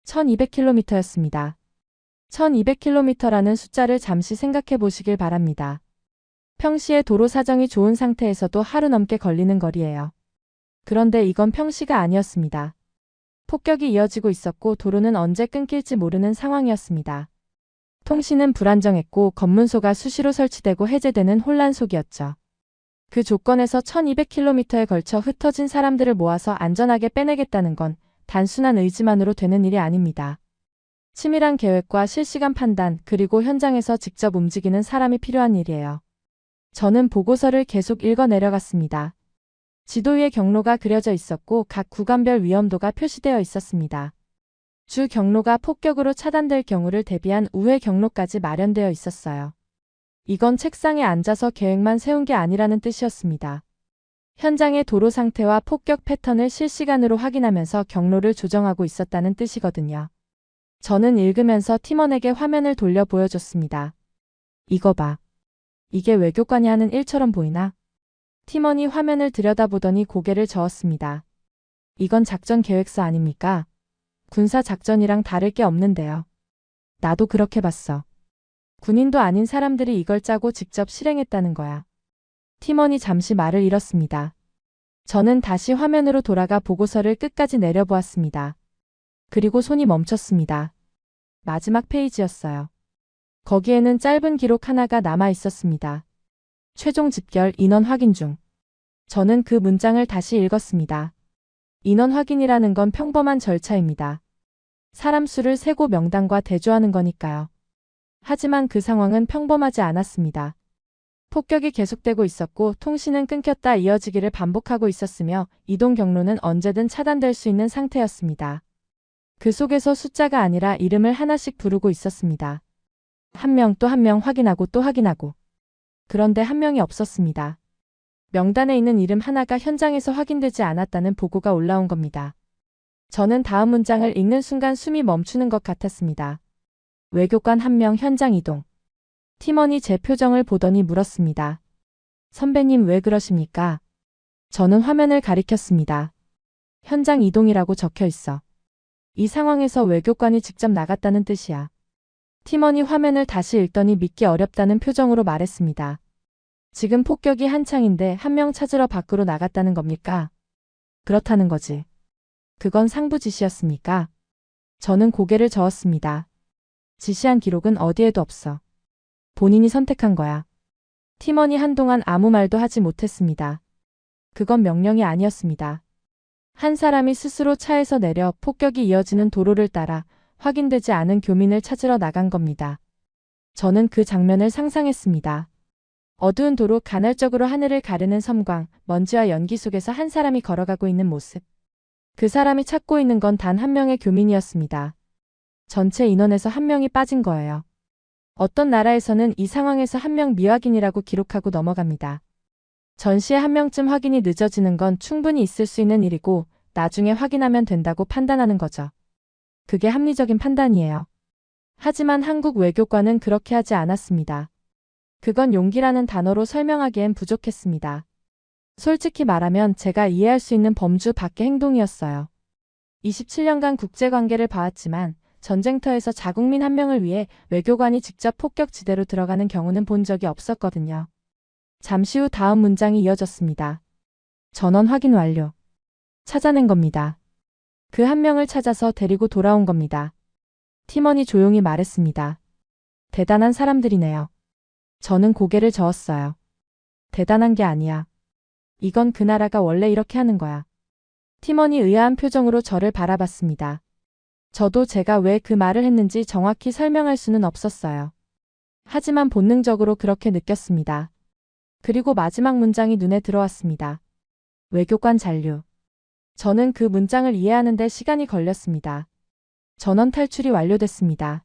1200km였습니다. 1200km라는 숫자를 잠시 생각해 보시길 바랍니다. 평시에 도로 사정이 좋은 상태에서도 하루 넘게 걸리는 거리예요. 그런데 이건 평시가 아니었습니다. 폭격이 이어지고 있었고 도로는 언제 끊길지 모르는 상황이었습니다. 통신은 불안정했고 검문소가 수시로 설치되고 해제되는 혼란 속이었죠. 그 조건에서 1200km에 걸쳐 흩어진 사람들을 모아서 안전하게 빼내겠다는 건 단순한 의지만으로 되는 일이 아닙니다. 치밀한 계획과 실시간 판단 그리고 현장에서 직접 움직이는 사람이 필요한 일이에요. 저는 보고서를 계속 읽어 내려갔습니다. 지도 위에 경로가 그려져 있었고 각 구간별 위험도가 표시되어 있었습니다. 주 경로가 폭격으로 차단될 경우를 대비한 우회 경로까지 마련되어 있었어요. 이건 책상에 앉아서 계획만 세운 게 아니라는 뜻이었습니다. 현장의 도로 상태와 폭격 패턴을 실시간으로 확인하면서 경로를 조정하고 있었다는 뜻이거든요. 저는 읽으면서 팀원에게 화면을 돌려 보여줬습니다. 이거 봐. 이게 외교관이 하는 일처럼 보이나? 팀원이 화면을 들여다보더니 고개를 저었습니다. 이건 작전 계획서 아닙니까? 군사 작전이랑 다를 게 없는데요. 나도 그렇게 봤어. 군인도 아닌 사람들이 이걸 짜고 직접 실행했다는 거야. 팀원이 잠시 말을 잃었습니다. 저는 다시 화면으로 돌아가 보고서를 끝까지 내려보았습니다. 그리고 손이 멈췄습니다. 마지막 페이지였어요. 거기에는 짧은 기록 하나가 남아 있었습니다. 최종 집결 인원 확인 중. 저는 그 문장을 다시 읽었습니다. 인원 확인이라는 건 평범한 절차입니다. 사람 수를 세고 명단과 대조하는 거니까요. 하지만 그 상황은 평범하지 않았습니다. 폭격이 계속되고 있었고 통신은 끊겼다 이어지기를 반복하고 있었으며 이동 경로는 언제든 차단될 수 있는 상태였습니다. 그 속에서 숫자가 아니라 이름을 하나씩 부르고 있었습니다. 한 명 또 한 명 확인하고 또 확인하고. 그런데 한 명이 없었습니다. 명단에 있는 이름 하나가 현장에서 확인되지 않았다는 보고가 올라온 겁니다. 저는 다음 문장을 읽는 순간 숨이 멈추는 것 같았습니다. 외교관 한 명 현장 이동. 팀원이 제 표정을 보더니 물었습니다. 선배님 왜 그러십니까? 저는 화면을 가리켰습니다. 현장 이동이라고 적혀 있어. 이 상황에서 외교관이 직접 나갔다는 뜻이야. 팀원이 화면을 다시 읽더니 믿기 어렵다는 표정으로 말했습니다. 지금 폭격이 한창인데 한 명 찾으러 밖으로 나갔다는 겁니까? 그렇다는 거지. 그건 상부 지시였습니까? 저는 고개를 저었습니다. 지시한 기록은 어디에도 없어. 본인이 선택한 거야. 팀원이 한동안 아무 말도 하지 못했습니다. 그건 명령이 아니었습니다. 한 사람이 스스로 차에서 내려 폭격이 이어지는 도로를 따라 확인되지 않은 교민을 찾으러 나간 겁니다. 저는 그 장면을 상상했습니다. 어두운 도로 간헐적으로 하늘을 가르는 섬광, 먼지와 연기 속에서 한 사람이 걸어가고 있는 모습. 그 사람이 찾고 있는 건 단 한 명의 교민이었습니다. 전체 인원에서 한 명이 빠진 거예요. 어떤 나라에서는 이 상황에서 한 명 미확인이라고 기록하고 넘어갑니다. 전시에 한 명쯤 확인이 늦어지는 건 충분히 있을 수 있는 일이고 나중에 확인하면 된다고 판단하는 거죠. 그게 합리적인 판단이에요. 하지만 한국 외교관은 그렇게 하지 않았습니다. 그건 용기라는 단어로 설명하기엔 부족했습니다. 솔직히 말하면 제가 이해할 수 있는 범주 밖의 행동이었어요. 27년간 국제관계를 봐왔지만 전쟁터에서 자국민 한 명을 위해 외교관이 직접 폭격지대로 들어가는 경우는 본 적이 없었거든요. 잠시 후 다음 문장이 이어졌습니다. 전원 확인 완료. 찾아낸 겁니다. 그 한 명을 찾아서 데리고 돌아온 겁니다. 팀원이 조용히 말했습니다. 대단한 사람들이네요. 저는 고개를 저었어요. 대단한 게 아니야. 이건 그 나라가 원래 이렇게 하는 거야. 팀원이 의아한 표정으로 저를 바라봤습니다. 저도 제가 왜 그 말을 했는지 정확히 설명할 수는 없었어요. 하지만 본능적으로 그렇게 느꼈습니다. 그리고 마지막 문장이 눈에 들어왔습니다. 외교관 잔류. 저는 그 문장을 이해하는 데 시간이 걸렸습니다. 전원 탈출이 완료됐습니다.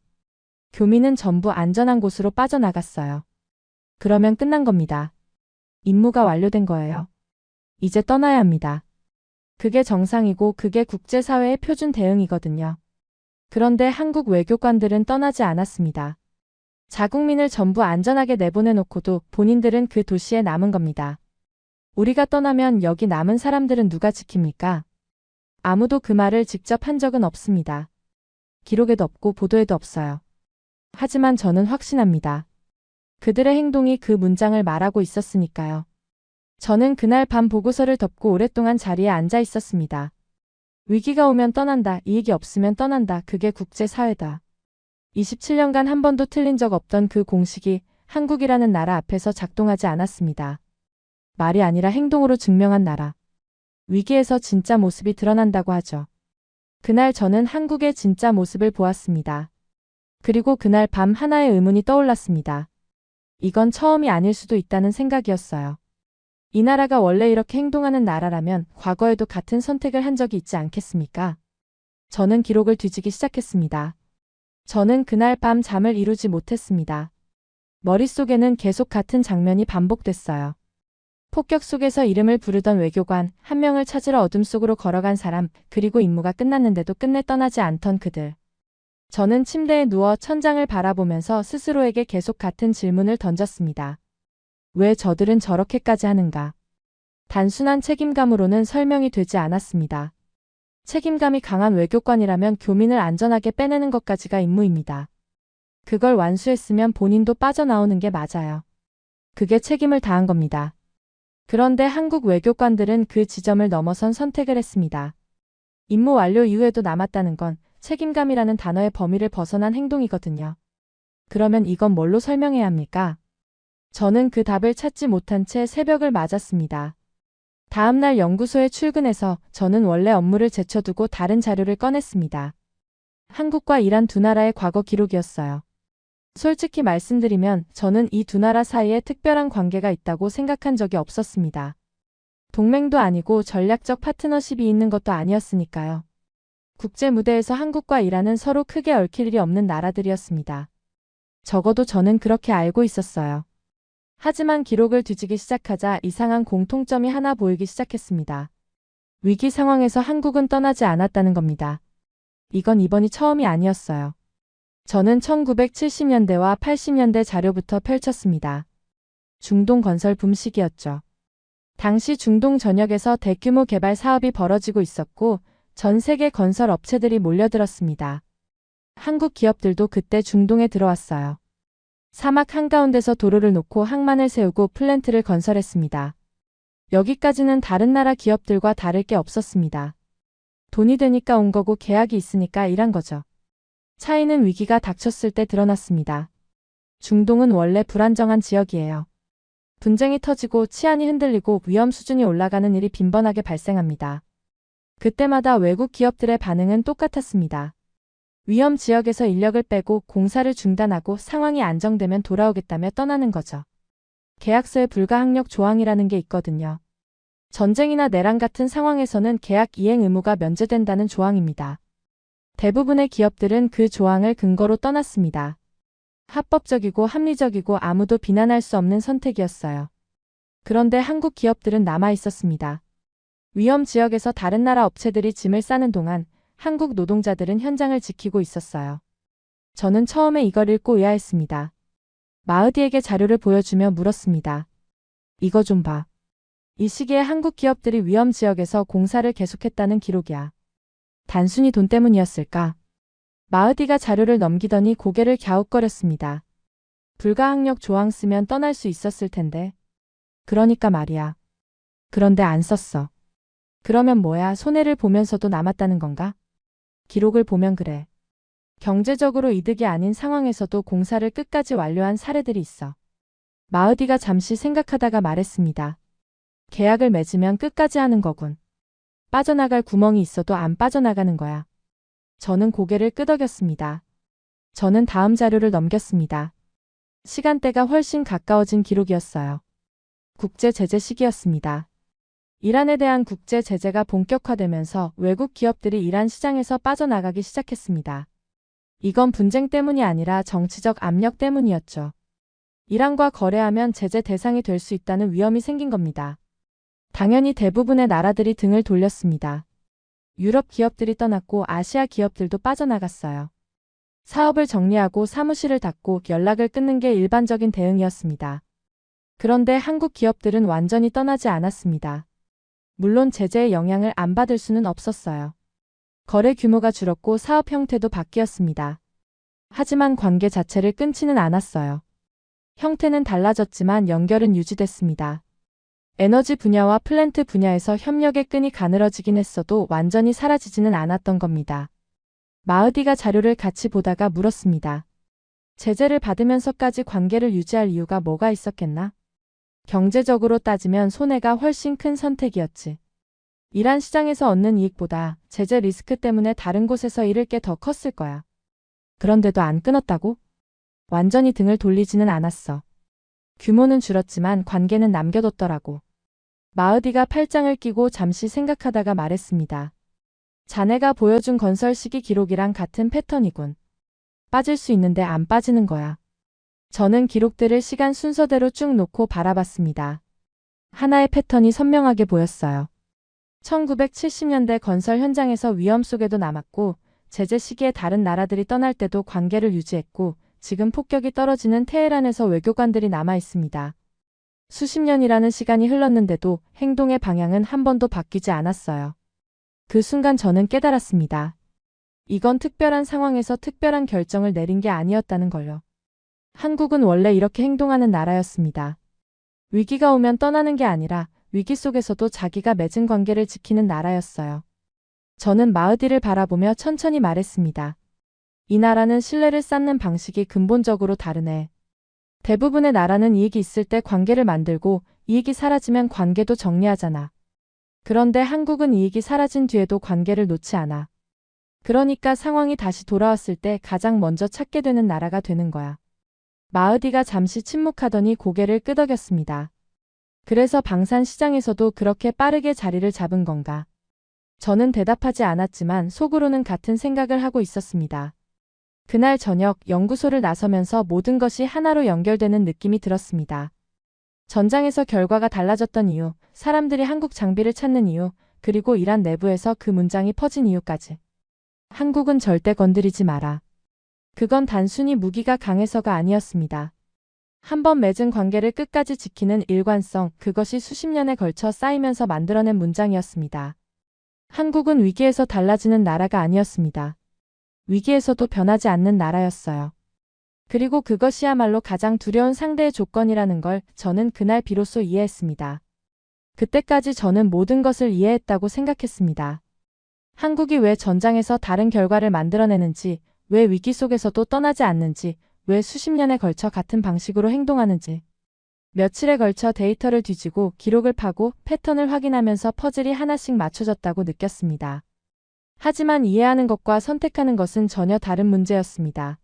교민은 전부 안전한 곳으로 빠져나갔어요. 그러면 끝난 겁니다. 임무가 완료된 거예요. 이제 떠나야 합니다. 그게 정상이고 그게 국제사회의 표준 대응이거든요. 그런데 한국 외교관들은 떠나지 않았습니다. 자국민을 전부 안전하게 내보내놓고도 본인들은 그 도시에 남은 겁니다. 우리가 떠나면 여기 남은 사람들은 누가 지킵니까? 아무도 그 말을 직접 한 적은 없습니다. 기록에도 없고 보도에도 없어요. 하지만 저는 확신합니다. 그들의 행동이 그 문장을 말하고 있었으니까요. 저는 그날 밤 보고서를 덮고 오랫동안 자리에 앉아 있었습니다. 위기가 오면 떠난다, 이익이 없으면 떠난다, 그게 국제사회다. 27년간 한 번도 틀린 적 없던 그 공식이 한국이라는 나라 앞에서 작동하지 않았습니다. 말이 아니라 행동으로 증명한 나라. 위기에서 진짜 모습이 드러난다고 하죠. 그날 저는 한국의 진짜 모습을 보았습니다. 그리고 그날 밤 하나의 의문이 떠올랐습니다. 이건 처음이 아닐 수도 있다는 생각이었어요. 이 나라가 원래 이렇게 행동하는 나라라면 과거에도 같은 선택을 한 적이 있지 않겠습니까? 저는 기록을 뒤지기 시작했습니다. 저는 그날 밤 잠을 이루지 못했습니다. 머릿속에는 계속 같은 장면이 반복됐어요. 폭격 속에서 이름을 부르던 외교관, 한 명을 찾으러 어둠 속으로 걸어간 사람, 그리고 임무가 끝났는데도 끝내 떠나지 않던 그들. 저는 침대에 누워 천장을 바라보면서 스스로에게 계속 같은 질문을 던졌습니다. 왜 저들은 저렇게까지 하는가? 단순한 책임감으로는 설명이 되지 않았습니다. 책임감이 강한 외교관이라면 교민을 안전하게 빼내는 것까지가 임무입니다. 그걸 완수했으면 본인도 빠져나오는 게 맞아요. 그게 책임을 다한 겁니다. 그런데 한국 외교관들은 그 지점을 넘어선 선택을 했습니다. 임무 완료 이후에도 남았다는 건 책임감이라는 단어의 범위를 벗어난 행동이거든요. 그러면 이건 뭘로 설명해야 합니까? 저는 그 답을 찾지 못한 채 새벽을 맞았습니다. 다음날 연구소에 출근해서 저는 원래 업무를 제쳐두고 다른 자료를 꺼냈습니다. 한국과 이란 두 나라의 과거 기록이었어요. 솔직히 말씀드리면 저는 이 두 나라 사이에 특별한 관계가 있다고 생각한 적이 없었습니다. 동맹도 아니고 전략적 파트너십이 있는 것도 아니었으니까요. 국제 무대에서 한국과 이란은 서로 크게 얽힐 일이 없는 나라들이었습니다. 적어도 저는 그렇게 알고 있었어요. 하지만 기록을 뒤지기 시작하자 이상한 공통점이 하나 보이기 시작했습니다. 위기 상황에서 한국은 떠나지 않았다는 겁니다. 이건 이번이 처음이 아니었어요. 저는 1970년대와 80년대 자료부터 펼쳤습니다. 중동 건설 붐 시기였죠. 당시 중동 전역에서 대규모 개발 사업이 벌어지고 있었고 전 세계 건설 업체들이 몰려들었습니다. 한국 기업들도 그때 중동에 들어왔어요. 사막 한가운데서 도로를 놓고 항만을 세우고 플랜트를 건설했습니다. 여기까지는 다른 나라 기업들과 다를 게 없었습니다. 돈이 되니까 온 거고 계약이 있으니까 일한 거죠. 차이는 위기가 닥쳤을 때 드러났습니다. 중동은 원래 불안정한 지역이에요. 분쟁이 터지고 치안이 흔들리고 위험 수준이 올라가는 일이 빈번하게 발생합니다. 그때마다 외국 기업들의 반응은 똑같았습니다. 위험 지역에서 인력을 빼고 공사를 중단하고 상황이 안정되면 돌아오겠다며 떠나는 거죠. 계약서에 불가항력 조항이라는 게 있거든요. 전쟁이나 내란 같은 상황에서는 계약 이행 의무가 면제된다는 조항입니다. 대부분의 기업들은 그 조항을 근거로 떠났습니다. 합법적이고 합리적이고 아무도 비난할 수 없는 선택이었어요. 그런데 한국 기업들은 남아 있었습니다. 위험 지역에서 다른 나라 업체들이 짐을 싸는 동안 한국 노동자들은 현장을 지키고 있었어요. 저는 처음에 이걸 읽고 의아했습니다. 마흐디에게 자료를 보여주며 물었습니다. 이거 좀 봐. 이 시기에 한국 기업들이 위험 지역에서 공사를 계속했다는 기록이야. 단순히 돈 때문이었을까? 마흐디가 자료를 넘기더니 고개를 갸웃거렸습니다. 불가항력 조항 쓰면 떠날 수 있었을 텐데. 그러니까 말이야. 그런데 안 썼어. 그러면 뭐야, 손해를 보면서도 남았다는 건가? 기록을 보면 그래. 경제적으로 이득이 아닌 상황에서도 공사를 끝까지 완료한 사례들이 있어. 마흐디가 잠시 생각하다가 말했습니다. 계약을 맺으면 끝까지 하는 거군. 빠져나갈 구멍이 있어도 안 빠져나가는 거야. 저는 고개를 끄덕였습니다. 저는 다음 자료를 넘겼습니다. 시간대가 훨씬 가까워진 기록이었어요. 국제 제재 시기였습니다. 이란에 대한 국제 제재가 본격화되면서 외국 기업들이 이란 시장에서 빠져나가기 시작했습니다. 이건 분쟁 때문이 아니라 정치적 압력 때문이었죠. 이란과 거래하면 제재 대상이 될 수 있다는 위험이 생긴 겁니다. 당연히 대부분의 나라들이 등을 돌렸습니다. 유럽 기업들이 떠났고 아시아 기업들도 빠져나갔어요. 사업을 정리하고 사무실을 닫고 연락을 끊는 게 일반적인 대응이었습니다. 그런데 한국 기업들은 완전히 떠나지 않았습니다. 물론 제재의 영향을 안 받을 수는 없었어요. 거래 규모가 줄었고 사업 형태도 바뀌었습니다. 하지만 관계 자체를 끊지는 않았어요. 형태는 달라졌지만 연결은 유지됐습니다. 에너지 분야와 플랜트 분야에서 협력의 끈이 가늘어지긴 했어도 완전히 사라지지는 않았던 겁니다. 마흐디가 자료를 같이 보다가 물었습니다. 제재를 받으면서까지 관계를 유지할 이유가 뭐가 있었겠나? 경제적으로 따지면 손해가 훨씬 큰 선택이었지. 이란 시장에서 얻는 이익보다 제재 리스크 때문에 다른 곳에서 잃을 게 더 컸을 거야. 그런데도 안 끊었다고? 완전히 등을 돌리지는 않았어. 규모는 줄었지만 관계는 남겨뒀더라고. 마흐디가 팔짱을 끼고 잠시 생각하다가 말했습니다. 자네가 보여준 건설 시기 기록이랑 같은 패턴이군. 빠질 수 있는데 안 빠지는 거야. 저는 기록들을 시간 순서대로 쭉 놓고 바라봤습니다. 하나의 패턴이 선명하게 보였어요. 1970년대 건설 현장에서 위험 속에도 남았고 제재 시기에 다른 나라들이 떠날 때도 관계를 유지했고 지금 폭격이 떨어지는 테헤란에서 외교관들이 남아 있습니다. 수십 년이라는 시간이 흘렀는데도 행동의 방향은 한 번도 바뀌지 않았어요. 그 순간 저는 깨달았습니다. 이건 특별한 상황에서 특별한 결정을 내린 게 아니었다는 걸요. 한국은 원래 이렇게 행동하는 나라였습니다. 위기가 오면 떠나는 게 아니라 위기 속에서도 자기가 맺은 관계를 지키는 나라였어요. 저는 마흐디를 바라보며 천천히 말했습니다. 이 나라는 신뢰를 쌓는 방식이 근본적으로 다르네. 대부분의 나라는 이익이 있을 때 관계를 만들고 이익이 사라지면 관계도 정리하잖아. 그런데 한국은 이익이 사라진 뒤에도 관계를 놓지 않아. 그러니까 상황이 다시 돌아왔을 때 가장 먼저 찾게 되는 나라가 되는 거야. 마흐디가 잠시 침묵하더니 고개를 끄덕였습니다. 그래서 방산 시장에서도 그렇게 빠르게 자리를 잡은 건가? 저는 대답하지 않았지만 속으로는 같은 생각을 하고 있었습니다. 그날 저녁 연구소를 나서면서 모든 것이 하나로 연결되는 느낌이 들었습니다. 전장에서 결과가 달라졌던 이유, 사람들이 한국 장비를 찾는 이유, 그리고 이란 내부에서 그 문장이 퍼진 이유까지. 한국은 절대 건드리지 마라. 그건 단순히 무기가 강해서가 아니었습니다. 한번 맺은 관계를 끝까지 지키는 일관성, 그것이 수십 년에 걸쳐 쌓이면서 만들어낸 문장이었습니다. 한국은 위기에서 달라지는 나라가 아니었습니다. 위기에서도 변하지 않는 나라였어요. 그리고 그것이야말로 가장 두려운 상대의 조건이라는 걸 저는 그날 비로소 이해했습니다. 그때까지 저는 모든 것을 이해했다고 생각했습니다. 한국이 왜 전장에서 다른 결과를 만들어내는지, 왜 위기 속에서도 떠나지 않는지, 왜 수십 년에 걸쳐 같은 방식으로 행동하는지. 며칠에 걸쳐 데이터를 뒤지고 기록을 파고 패턴을 확인하면서 퍼즐이 하나씩 맞춰졌다고 느꼈습니다. 하지만 이해하는 것과 선택하는 것은 전혀 다른 문제였습니다.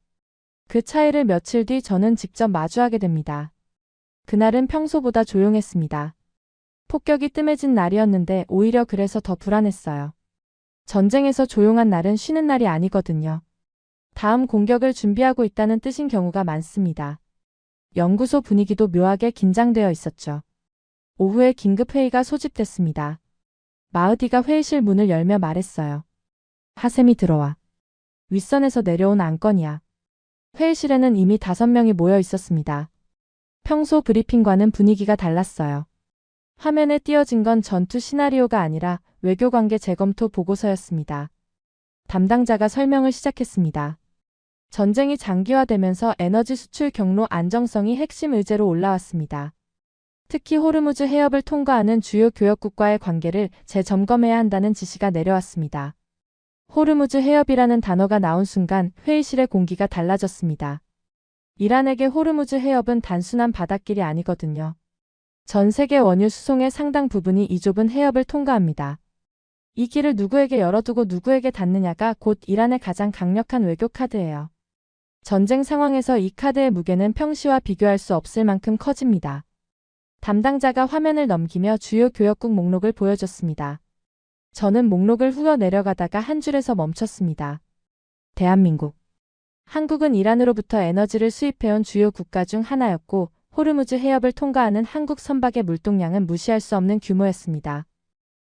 그 차이를 며칠 뒤 저는 직접 마주하게 됩니다. 그날은 평소보다 조용했습니다. 폭격이 뜸해진 날이었는데 오히려 그래서 더 불안했어요. 전쟁에서 조용한 날은 쉬는 날이 아니거든요. 다음 공격을 준비하고 있다는 뜻인 경우가 많습니다. 연구소 분위기도 묘하게 긴장되어 있었죠. 오후에 긴급회의가 소집됐습니다. 마흐디가 회의실 문을 열며 말했어요. 하셈이 들어와. 윗선에서 내려온 안건이야. 회의실에는 이미 5명이 모여 있었습니다. 평소 브리핑과는 분위기가 달랐어요. 화면에 띄어진 건 전투 시나리오가 아니라 외교관계 재검토 보고서였습니다. 담당자가 설명을 시작했습니다. 전쟁이 장기화되면서 에너지 수출 경로 안정성이 핵심 의제로 올라왔습니다. 특히 호르무즈 해협을 통과하는 주요 교역국과의 관계를 재점검해야 한다는 지시가 내려왔습니다. 호르무즈 해협이라는 단어가 나온 순간 회의실의 공기가 달라졌습니다. 이란에게 호르무즈 해협은 단순한 바닷길이 아니거든요. 전 세계 원유 수송의 상당 부분이 이 좁은 해협을 통과합니다. 이 길을 누구에게 열어두고 누구에게 닫느냐가 곧 이란의 가장 강력한 외교 카드예요. 전쟁 상황에서 이 카드의 무게는 평시와 비교할 수 없을 만큼 커집니다. 담당자가 화면을 넘기며 주요 교역국 목록을 보여줬습니다. 저는 목록을 후려 내려가다가 한 줄에서 멈췄습니다. 대한민국. 한국은 이란으로부터 에너지를 수입해온 주요 국가 중 하나였고 호르무즈 해협을 통과하는 한국 선박의 물동량은 무시할 수 없는 규모였습니다.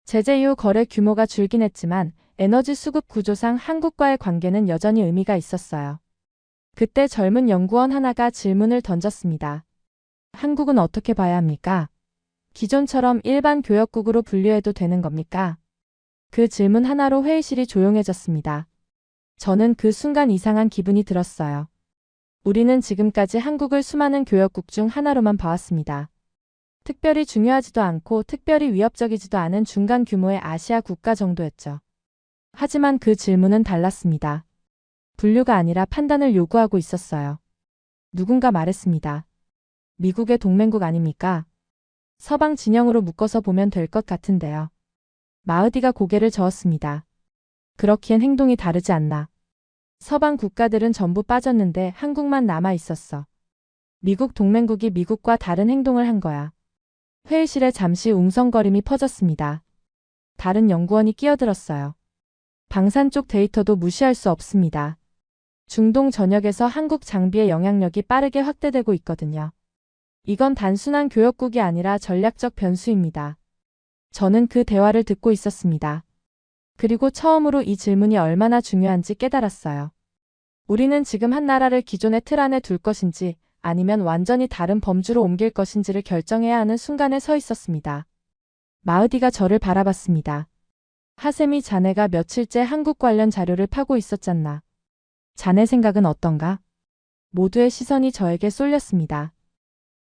제재 이후 거래 규모가 줄긴 했지만 에너지 수급 구조상 한국과의 관계는 여전히 의미가 있었어요. 그때 젊은 연구원 하나가 질문을 던졌습니다. 한국은 어떻게 봐야 합니까? 기존처럼 일반 교역국으로 분류해도 되는 겁니까? 그 질문 하나로 회의실이 조용해졌습니다. 저는 그 순간 이상한 기분이 들었어요. 우리는 지금까지 한국을 수많은 교역국 중 하나로만 봐왔습니다. 특별히 중요하지도 않고 특별히 위협적이지도 않은 중간 규모의 아시아 국가 정도였죠. 하지만 그 질문은 달랐습니다. 분류가 아니라 판단을 요구하고 있었어요. 누군가 말했습니다. 미국의 동맹국 아닙니까? 서방 진영으로 묶어서 보면 될 것 같은데요. 마흐디가 고개를 저었습니다. 그렇기엔 행동이 다르지 않나. 서방 국가들은 전부 빠졌는데 한국만 남아 있었어. 미국 동맹국이 미국과 다른 행동을 한 거야. 회의실에 잠시 웅성거림이 퍼졌습니다. 다른 연구원이 끼어들었어요. 방산 쪽 데이터도 무시할 수 없습니다. 중동 전역에서 한국 장비의 영향력이 빠르게 확대되고 있거든요. 이건 단순한 교역국이 아니라 전략적 변수입니다. 저는 그 대화를 듣고 있었습니다. 그리고 처음으로 이 질문이 얼마나 중요한지 깨달았어요. 우리는 지금 한 나라를 기존의 틀 안에 둘 것인지 아니면 완전히 다른 범주로 옮길 것인지를 결정해야 하는 순간에 서 있었습니다. 마흐디가 저를 바라봤습니다. 하셈이 자네가 며칠째 한국 관련 자료를 파고 있었잖나. 자네 생각은 어떤가? 모두의 시선이 저에게 쏠렸습니다.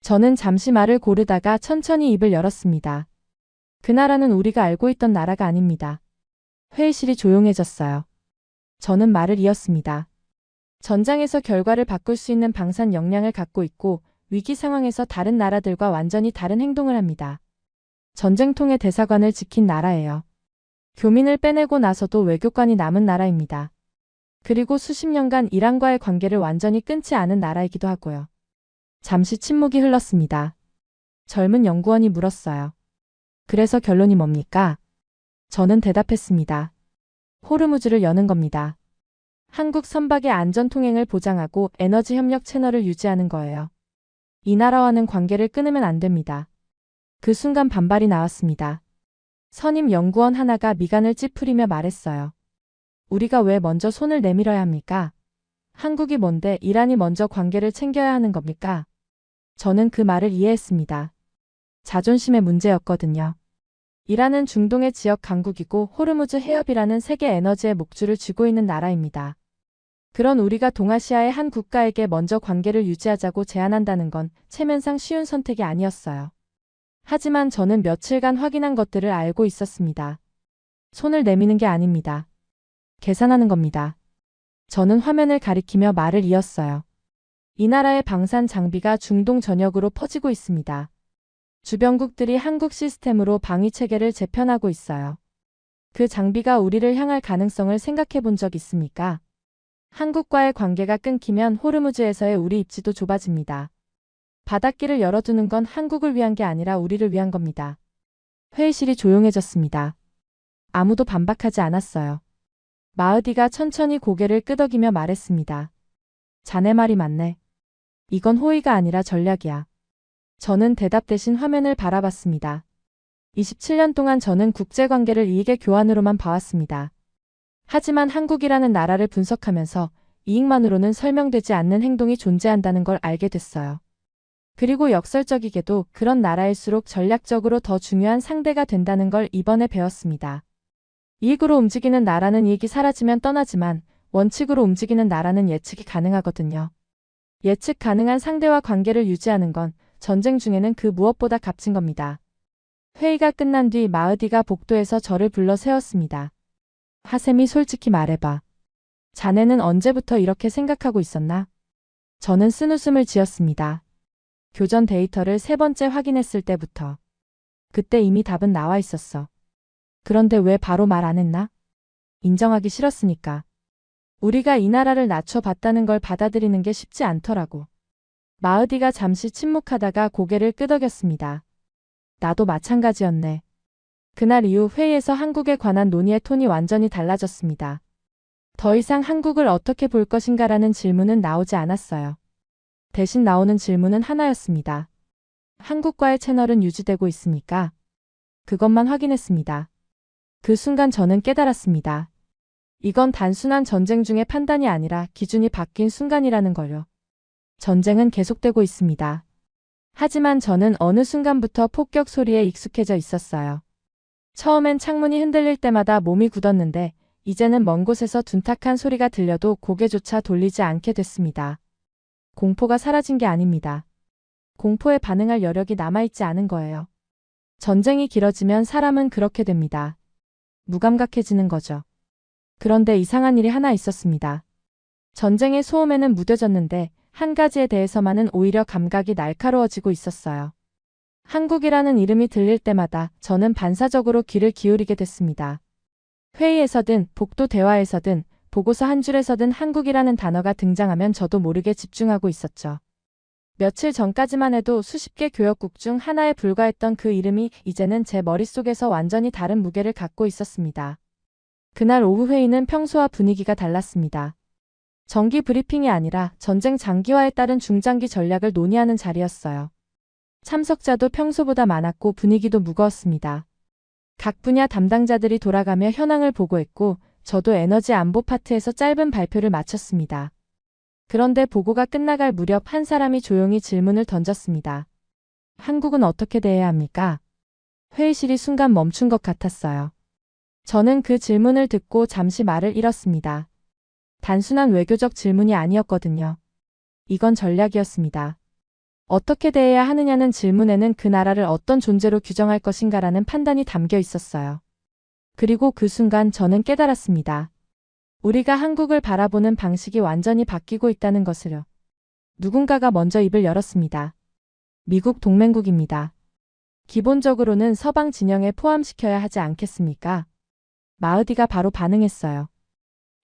저는 잠시 말을 고르다가 천천히 입을 열었습니다. 그 나라는 우리가 알고 있던 나라가 아닙니다. 회의실이 조용해졌어요. 저는 말을 이었습니다. 전장에서 결과를 바꿀 수 있는 방산 역량을 갖고 있고 위기 상황에서 다른 나라들과 완전히 다른 행동을 합니다. 전쟁통의 대사관을 지킨 나라예요. 교민을 빼내고 나서도 외교관이 남은 나라입니다. 그리고 수십 년간 이란과의 관계를 완전히 끊지 않은 나라이기도 하고요. 잠시 침묵이 흘렀습니다. 젊은 연구원이 물었어요. 그래서 결론이 뭡니까? 저는 대답했습니다. 호르무즈를 여는 겁니다. 한국 선박의 안전 통행을 보장하고 에너지 협력 채널을 유지하는 거예요. 이 나라와는 관계를 끊으면 안 됩니다. 그 순간 반발이 나왔습니다. 선임 연구원 하나가 미간을 찌푸리며 말했어요. 우리가 왜 먼저 손을 내밀어야 합니까? 한국이 뭔데 이란이 먼저 관계를 챙겨야 하는 겁니까? 저는 그 말을 이해했습니다. 자존심의 문제였거든요. 이란은 중동의 지역 강국이고 호르무즈 해협이라는 세계 에너지의 목줄을 쥐고 있는 나라입니다. 그런 우리가 동아시아의 한 국가에게 먼저 관계를 유지하자고 제안한다는 건 체면상 쉬운 선택이 아니었어요. 하지만 저는 며칠간 확인한 것들을 알고 있었습니다. 손을 내미는 게 아닙니다. 계산하는 겁니다. 저는 화면을 가리키며 말을 이었어요. 이 나라의 방산 장비가 중동 전역으로 퍼지고 있습니다. 주변국들이 한국 시스템으로 방위 체계를 재편하고 있어요. 그 장비가 우리를 향할 가능성을 생각해 본 적 있습니까? 한국과의 관계가 끊기면 호르무즈에서의 우리 입지도 좁아집니다. 바닷길을 열어두는 건 한국을 위한 게 아니라 우리를 위한 겁니다. 회의실이 조용해졌습니다. 아무도 반박하지 않았어요. 마흐디가 천천히 고개를 끄덕이며 말했습니다. 자네 말이 맞네. 이건 호의가 아니라 전략이야. 저는 대답 대신 화면을 바라봤습니다. 27년 동안 저는 국제관계를 이익의 교환으로만 봐왔습니다. 하지만 한국이라는 나라를 분석하면서 이익만으로는 설명되지 않는 행동이 존재한다는 걸 알게 됐어요. 그리고 역설적이게도 그런 나라일수록 전략적으로 더 중요한 상대가 된다는 걸 이번에 배웠습니다. 이익으로 움직이는 나라는 이익이 사라지면 떠나지만 원칙으로 움직이는 나라는 예측이 가능하거든요. 예측 가능한 상대와 관계를 유지하는 건 전쟁 중에는 그 무엇보다 값진 겁니다. 회의가 끝난 뒤 마흐디가 복도에서 저를 불러 세웠습니다. 하셈이 솔직히 말해봐. 자네는 언제부터 이렇게 생각하고 있었나? 저는 쓴웃음을 지었습니다. 교전 데이터를 3번째 확인했을 때부터. 그때 이미 답은 나와 있었어. 그런데 왜 바로 말 안 했나? 인정하기 싫었으니까. 우리가 이 나라를 낮춰봤다는 걸 받아들이는 게 쉽지 않더라고. 마으디가 잠시 침묵하다가 고개를 끄덕였습니다. 나도 마찬가지였네. 그날 이후 회의에서 한국에 관한 논의의 톤이 완전히 달라졌습니다. 더 이상 한국을 어떻게 볼 것인가라는 질문은 나오지 않았어요. 대신 나오는 질문은 하나였습니다. 한국과의 채널은 유지되고 있습니까? 그것만 확인했습니다. 그 순간 저는 깨달았습니다. 이건 단순한 전쟁 중의 판단이 아니라 기준이 바뀐 순간이라는 걸요. 전쟁은 계속되고 있습니다. 하지만 저는 어느 순간부터 폭격 소리에 익숙해져 있었어요. 처음엔 창문이 흔들릴 때마다 몸이 굳었는데 이제는 먼 곳에서 둔탁한 소리가 들려도 고개조차 돌리지 않게 됐습니다. 공포가 사라진 게 아닙니다. 공포에 반응할 여력이 남아있지 않은 거예요. 전쟁이 길어지면 사람은 그렇게 됩니다. 무감각해지는 거죠. 그런데 이상한 일이 하나 있었습니다. 전쟁의 소음에는 무뎌졌는데 한 가지에 대해서만은 오히려 감각이 날카로워지고 있었어요. 한국이라는 이름이 들릴 때마다 저는 반사적으로 귀를 기울이게 됐습니다. 회의에서든 복도 대화에서든 보고서 한 줄에서든 한국이라는 단어가 등장하면 저도 모르게 집중하고 있었죠. 며칠 전까지만 해도 수십 개 교역국 중 하나에 불과했던 그 이름이 이제는 제 머릿속에서 완전히 다른 무게를 갖고 있었습니다. 그날 오후 회의는 평소와 분위기가 달랐습니다. 정기 브리핑이 아니라 전쟁 장기화에 따른 중장기 전략을 논의하는 자리였어요. 참석자도 평소보다 많았고 분위기도 무거웠습니다. 각 분야 담당자들이 돌아가며 현황을 보고했고 저도 에너지 안보 파트에서 짧은 발표를 마쳤습니다. 그런데 보고가 끝나갈 무렵 한 사람이 조용히 질문을 던졌습니다. 한국은 어떻게 대해야 합니까? 회의실이 순간 멈춘 것 같았어요. 저는 그 질문을 듣고 잠시 말을 잃었습니다. 단순한 외교적 질문이 아니었거든요. 이건 전략이었습니다. 어떻게 대해야 하느냐는 질문에는 그 나라를 어떤 존재로 규정할 것인가라는 판단이 담겨 있었어요. 그리고 그 순간 저는 깨달았습니다. 우리가 한국을 바라보는 방식이 완전히 바뀌고 있다는 것을요. 누군가가 먼저 입을 열었습니다. 미국 동맹국입니다. 기본적으로는 서방 진영에 포함시켜야 하지 않겠습니까? 마으디가 바로 반응했어요.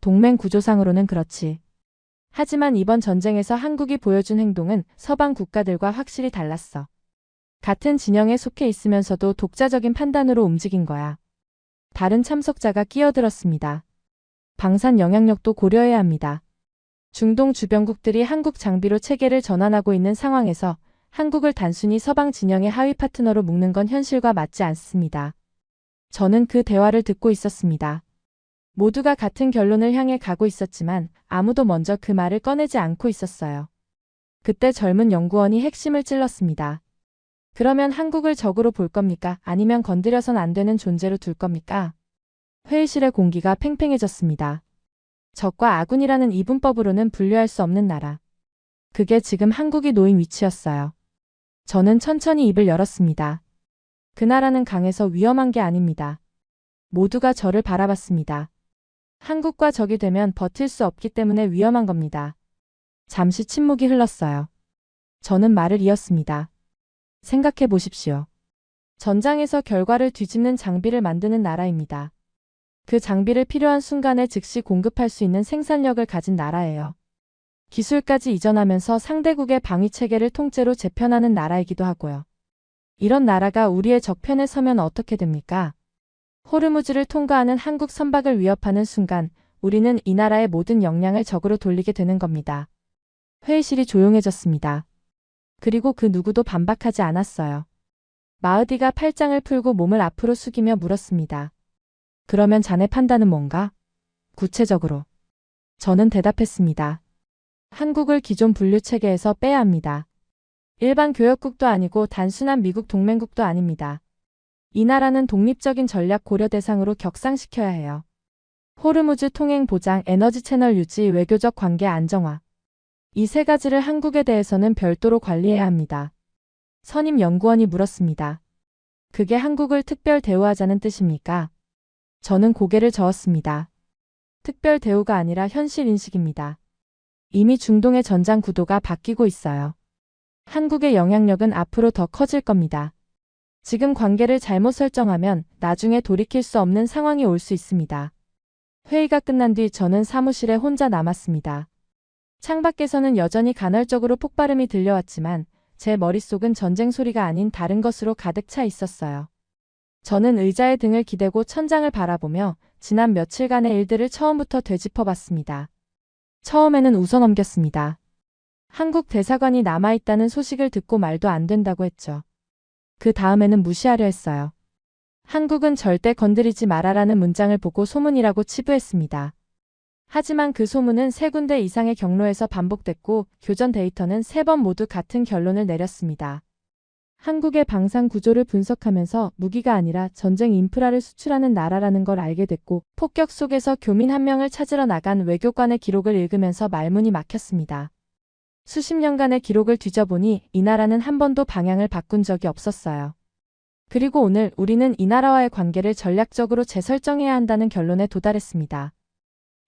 동맹 구조상으로는 그렇지. 하지만 이번 전쟁에서 한국이 보여준 행동은 서방 국가들과 확실히 달랐어. 같은 진영에 속해 있으면서도 독자적인 판단으로 움직인 거야. 다른 참석자가 끼어들었습니다. 방산 영향력도 고려해야 합니다. 중동 주변국들이 한국 장비로 체계를 전환하고 있는 상황에서 한국을 단순히 서방 진영의 하위 파트너로 묶는 건 현실과 맞지 않습니다. 저는 그 대화를 듣고 있었습니다. 모두가 같은 결론을 향해 가고 있었지만 아무도 먼저 그 말을 꺼내지 않고 있었어요. 그때 젊은 연구원이 핵심을 찔렀습니다. 그러면 한국을 적으로 볼 겁니까? 아니면 건드려선 안 되는 존재로 둘 겁니까? 회의실의 공기가 팽팽해졌습니다. 적과 아군이라는 이분법으로는 분류할 수 없는 나라. 그게 지금 한국이 놓인 위치였어요. 저는 천천히 입을 열었습니다. 그 나라는 강해서 위험한 게 아닙니다. 모두가 저를 바라봤습니다. 한국과 적이 되면 버틸 수 없기 때문에 위험한 겁니다. 잠시 침묵이 흘렀어요. 저는 말을 이었습니다. 생각해 보십시오. 전장에서 결과를 뒤집는 장비를 만드는 나라입니다. 그 장비를 필요한 순간에 즉시 공급할 수 있는 생산력을 가진 나라예요. 기술까지 이전하면서 상대국의 방위체계를 통째로 재편하는 나라이기도 하고요. 이런 나라가 우리의 적편에 서면 어떻게 됩니까? 호르무즈를 통과하는 한국 선박을 위협하는 순간 우리는 이 나라의 모든 역량을 적으로 돌리게 되는 겁니다. 회의실이 조용해졌습니다. 그리고 그 누구도 반박하지 않았어요. 마으디가 팔짱을 풀고 몸을 앞으로 숙이며 물었습니다. 그러면 자네 판단은 뭔가? 구체적으로. 저는 대답했습니다. 한국을 기존 분류 체계에서 빼야 합니다. 일반 교역국도 아니고 단순한 미국 동맹국도 아닙니다. 이 나라는 독립적인 전략 고려 대상으로 격상시켜야 해요. 호르무즈 통행 보장, 에너지 채널 유지, 외교적 관계 안정화. 이 세 가지를 한국에 대해서는 별도로 관리해야 합니다. 선임 연구원이 물었습니다. 그게 한국을 특별 대우하자는 뜻입니까? 저는 고개를 저었습니다. 특별 대우가 아니라 현실 인식입니다. 이미 중동의 전장 구도가 바뀌고 있어요. 한국의 영향력은 앞으로 더 커질 겁니다. 지금 관계를 잘못 설정하면 나중에 돌이킬 수 없는 상황이 올 수 있습니다. 회의가 끝난 뒤 저는 사무실에 혼자 남았습니다. 창밖에서는 여전히 간헐적으로 폭발음이 들려왔지만 제 머릿속은 전쟁 소리가 아닌 다른 것으로 가득 차 있었어요. 저는 의자에 등을 기대고 천장을 바라보며 지난 며칠간의 일들을 처음부터 되짚어봤습니다. 처음에는 웃어넘겼습니다. 한국 대사관이 남아있다는 소식을 듣고 말도 안 된다고 했죠. 그 다음에는 무시하려 했어요. 한국은 절대 건드리지 말아라는 문장을 보고 소문이라고 치부했습니다. 하지만 그 소문은 3군데 이상의 경로에서 반복됐고 교전 데이터는 3번 모두 같은 결론을 내렸습니다. 한국의 방산 구조를 분석하면서 무기가 아니라 전쟁 인프라를 수출하는 나라라는 걸 알게 됐고 폭격 속에서 교민 한 명을 찾으러 나간 외교관의 기록을 읽으면서 말문이 막혔습니다. 수십 년간의 기록을 뒤져보니 이 나라는 한 번도 방향을 바꾼 적이 없었어요. 그리고 오늘 우리는 이 나라와의 관계를 전략적으로 재설정해야 한다는 결론에 도달했습니다.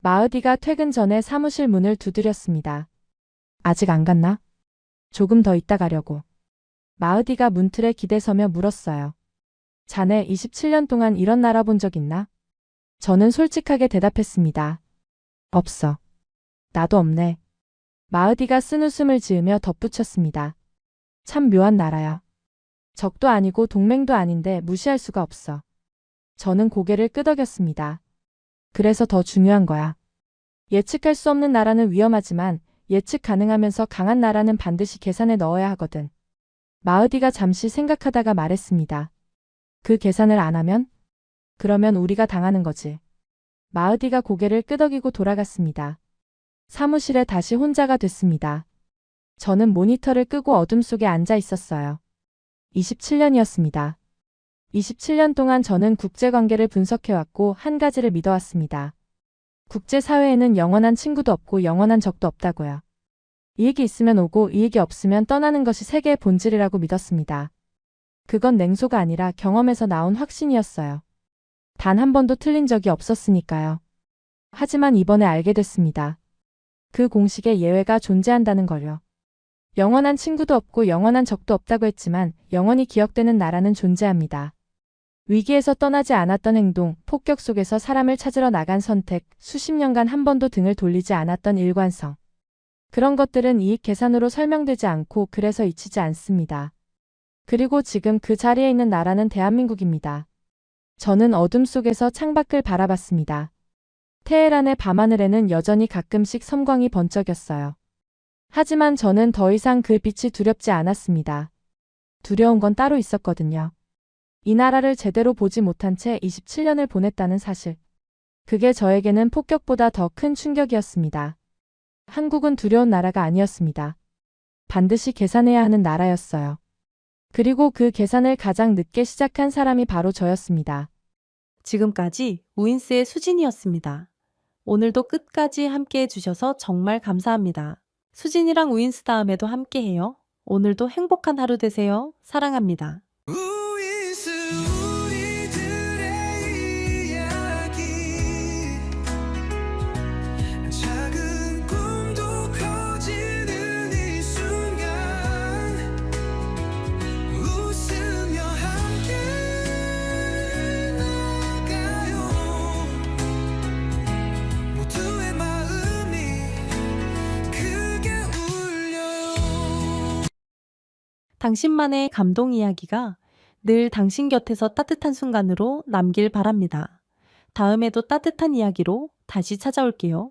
마흐디가 퇴근 전에 사무실 문을 두드렸습니다. 아직 안 갔나? 조금 더 있다 가려고. 마흐디가 문틀에 기대서며 물었어요. 자네 27년 동안 이런 나라 본 적 있나? 저는 솔직하게 대답했습니다. 없어. 나도 없네. 마흐디가 쓴웃음을 지으며 덧붙였습니다. 참 묘한 나라야. 적도 아니고 동맹도 아닌데 무시할 수가 없어. 저는 고개를 끄덕였습니다. 그래서 더 중요한 거야. 예측할 수 없는 나라는 위험하지만 예측 가능하면서 강한 나라는 반드시 계산에 넣어야 하거든. 마흐디가 잠시 생각하다가 말했습니다. 그 계산을 안 하면? 그러면 우리가 당하는 거지. 마흐디가 고개를 끄덕이고 돌아갔습니다. 사무실에 다시 혼자가 됐습니다. 저는 모니터를 끄고 어둠 속에 앉아 있었어요. 27년이었습니다. 27년 동안 저는 국제관계를 분석해왔고 한 가지를 믿어왔습니다. 국제사회에는 영원한 친구도 없고 영원한 적도 없다고요. 이익이 있으면 오고 이익이 없으면 떠나는 것이 세계의 본질이라고 믿었습니다. 그건 냉소가 아니라 경험에서 나온 확신이었어요. 단 한 번도 틀린 적이 없었으니까요. 하지만 이번에 알게 됐습니다. 그 공식에 예외가 존재한다는 걸요. 영원한 친구도 없고 영원한 적도 없다고 했지만 영원히 기억되는 나라는 존재합니다. 위기에서 떠나지 않았던 행동, 폭격 속에서 사람을 찾으러 나간 선택, 수십 년간 한 번도 등을 돌리지 않았던 일관성. 그런 것들은 이익 계산으로 설명되지 않고 그래서 잊히지 않습니다. 그리고 지금 그 자리에 있는 나라는 대한민국입니다. 저는 어둠 속에서 창밖을 바라봤습니다. 테헤란의 밤하늘에는 여전히 가끔씩 섬광이 번쩍였어요. 하지만 저는 더 이상 그 빛이 두렵지 않았습니다. 두려운 건 따로 있었거든요. 이 나라를 제대로 보지 못한 채 27년을 보냈다는 사실. 그게 저에게는 폭격보다 더 큰 충격이었습니다. 한국은 두려운 나라가 아니었습니다. 반드시 계산해야 하는 나라였어요. 그리고 그 계산을 가장 늦게 시작한 사람이 바로 저였습니다. 지금까지 우인스의 수진이었습니다. 오늘도 끝까지 함께 해주셔서 정말 감사합니다. 수진이랑 우인스 다음에도 함께해요. 오늘도 행복한 하루 되세요. 사랑합니다. 우이스 우리들의 이야기 작은 꿈도 커지는 이 순간 웃으며 함께 나가요 모두의 마음이 크게 울려요. 당신만의 감동 이야기가 늘 당신 곁에서 따뜻한 순간으로 남길 바랍니다. 다음에도 따뜻한 이야기로 다시 찾아올게요.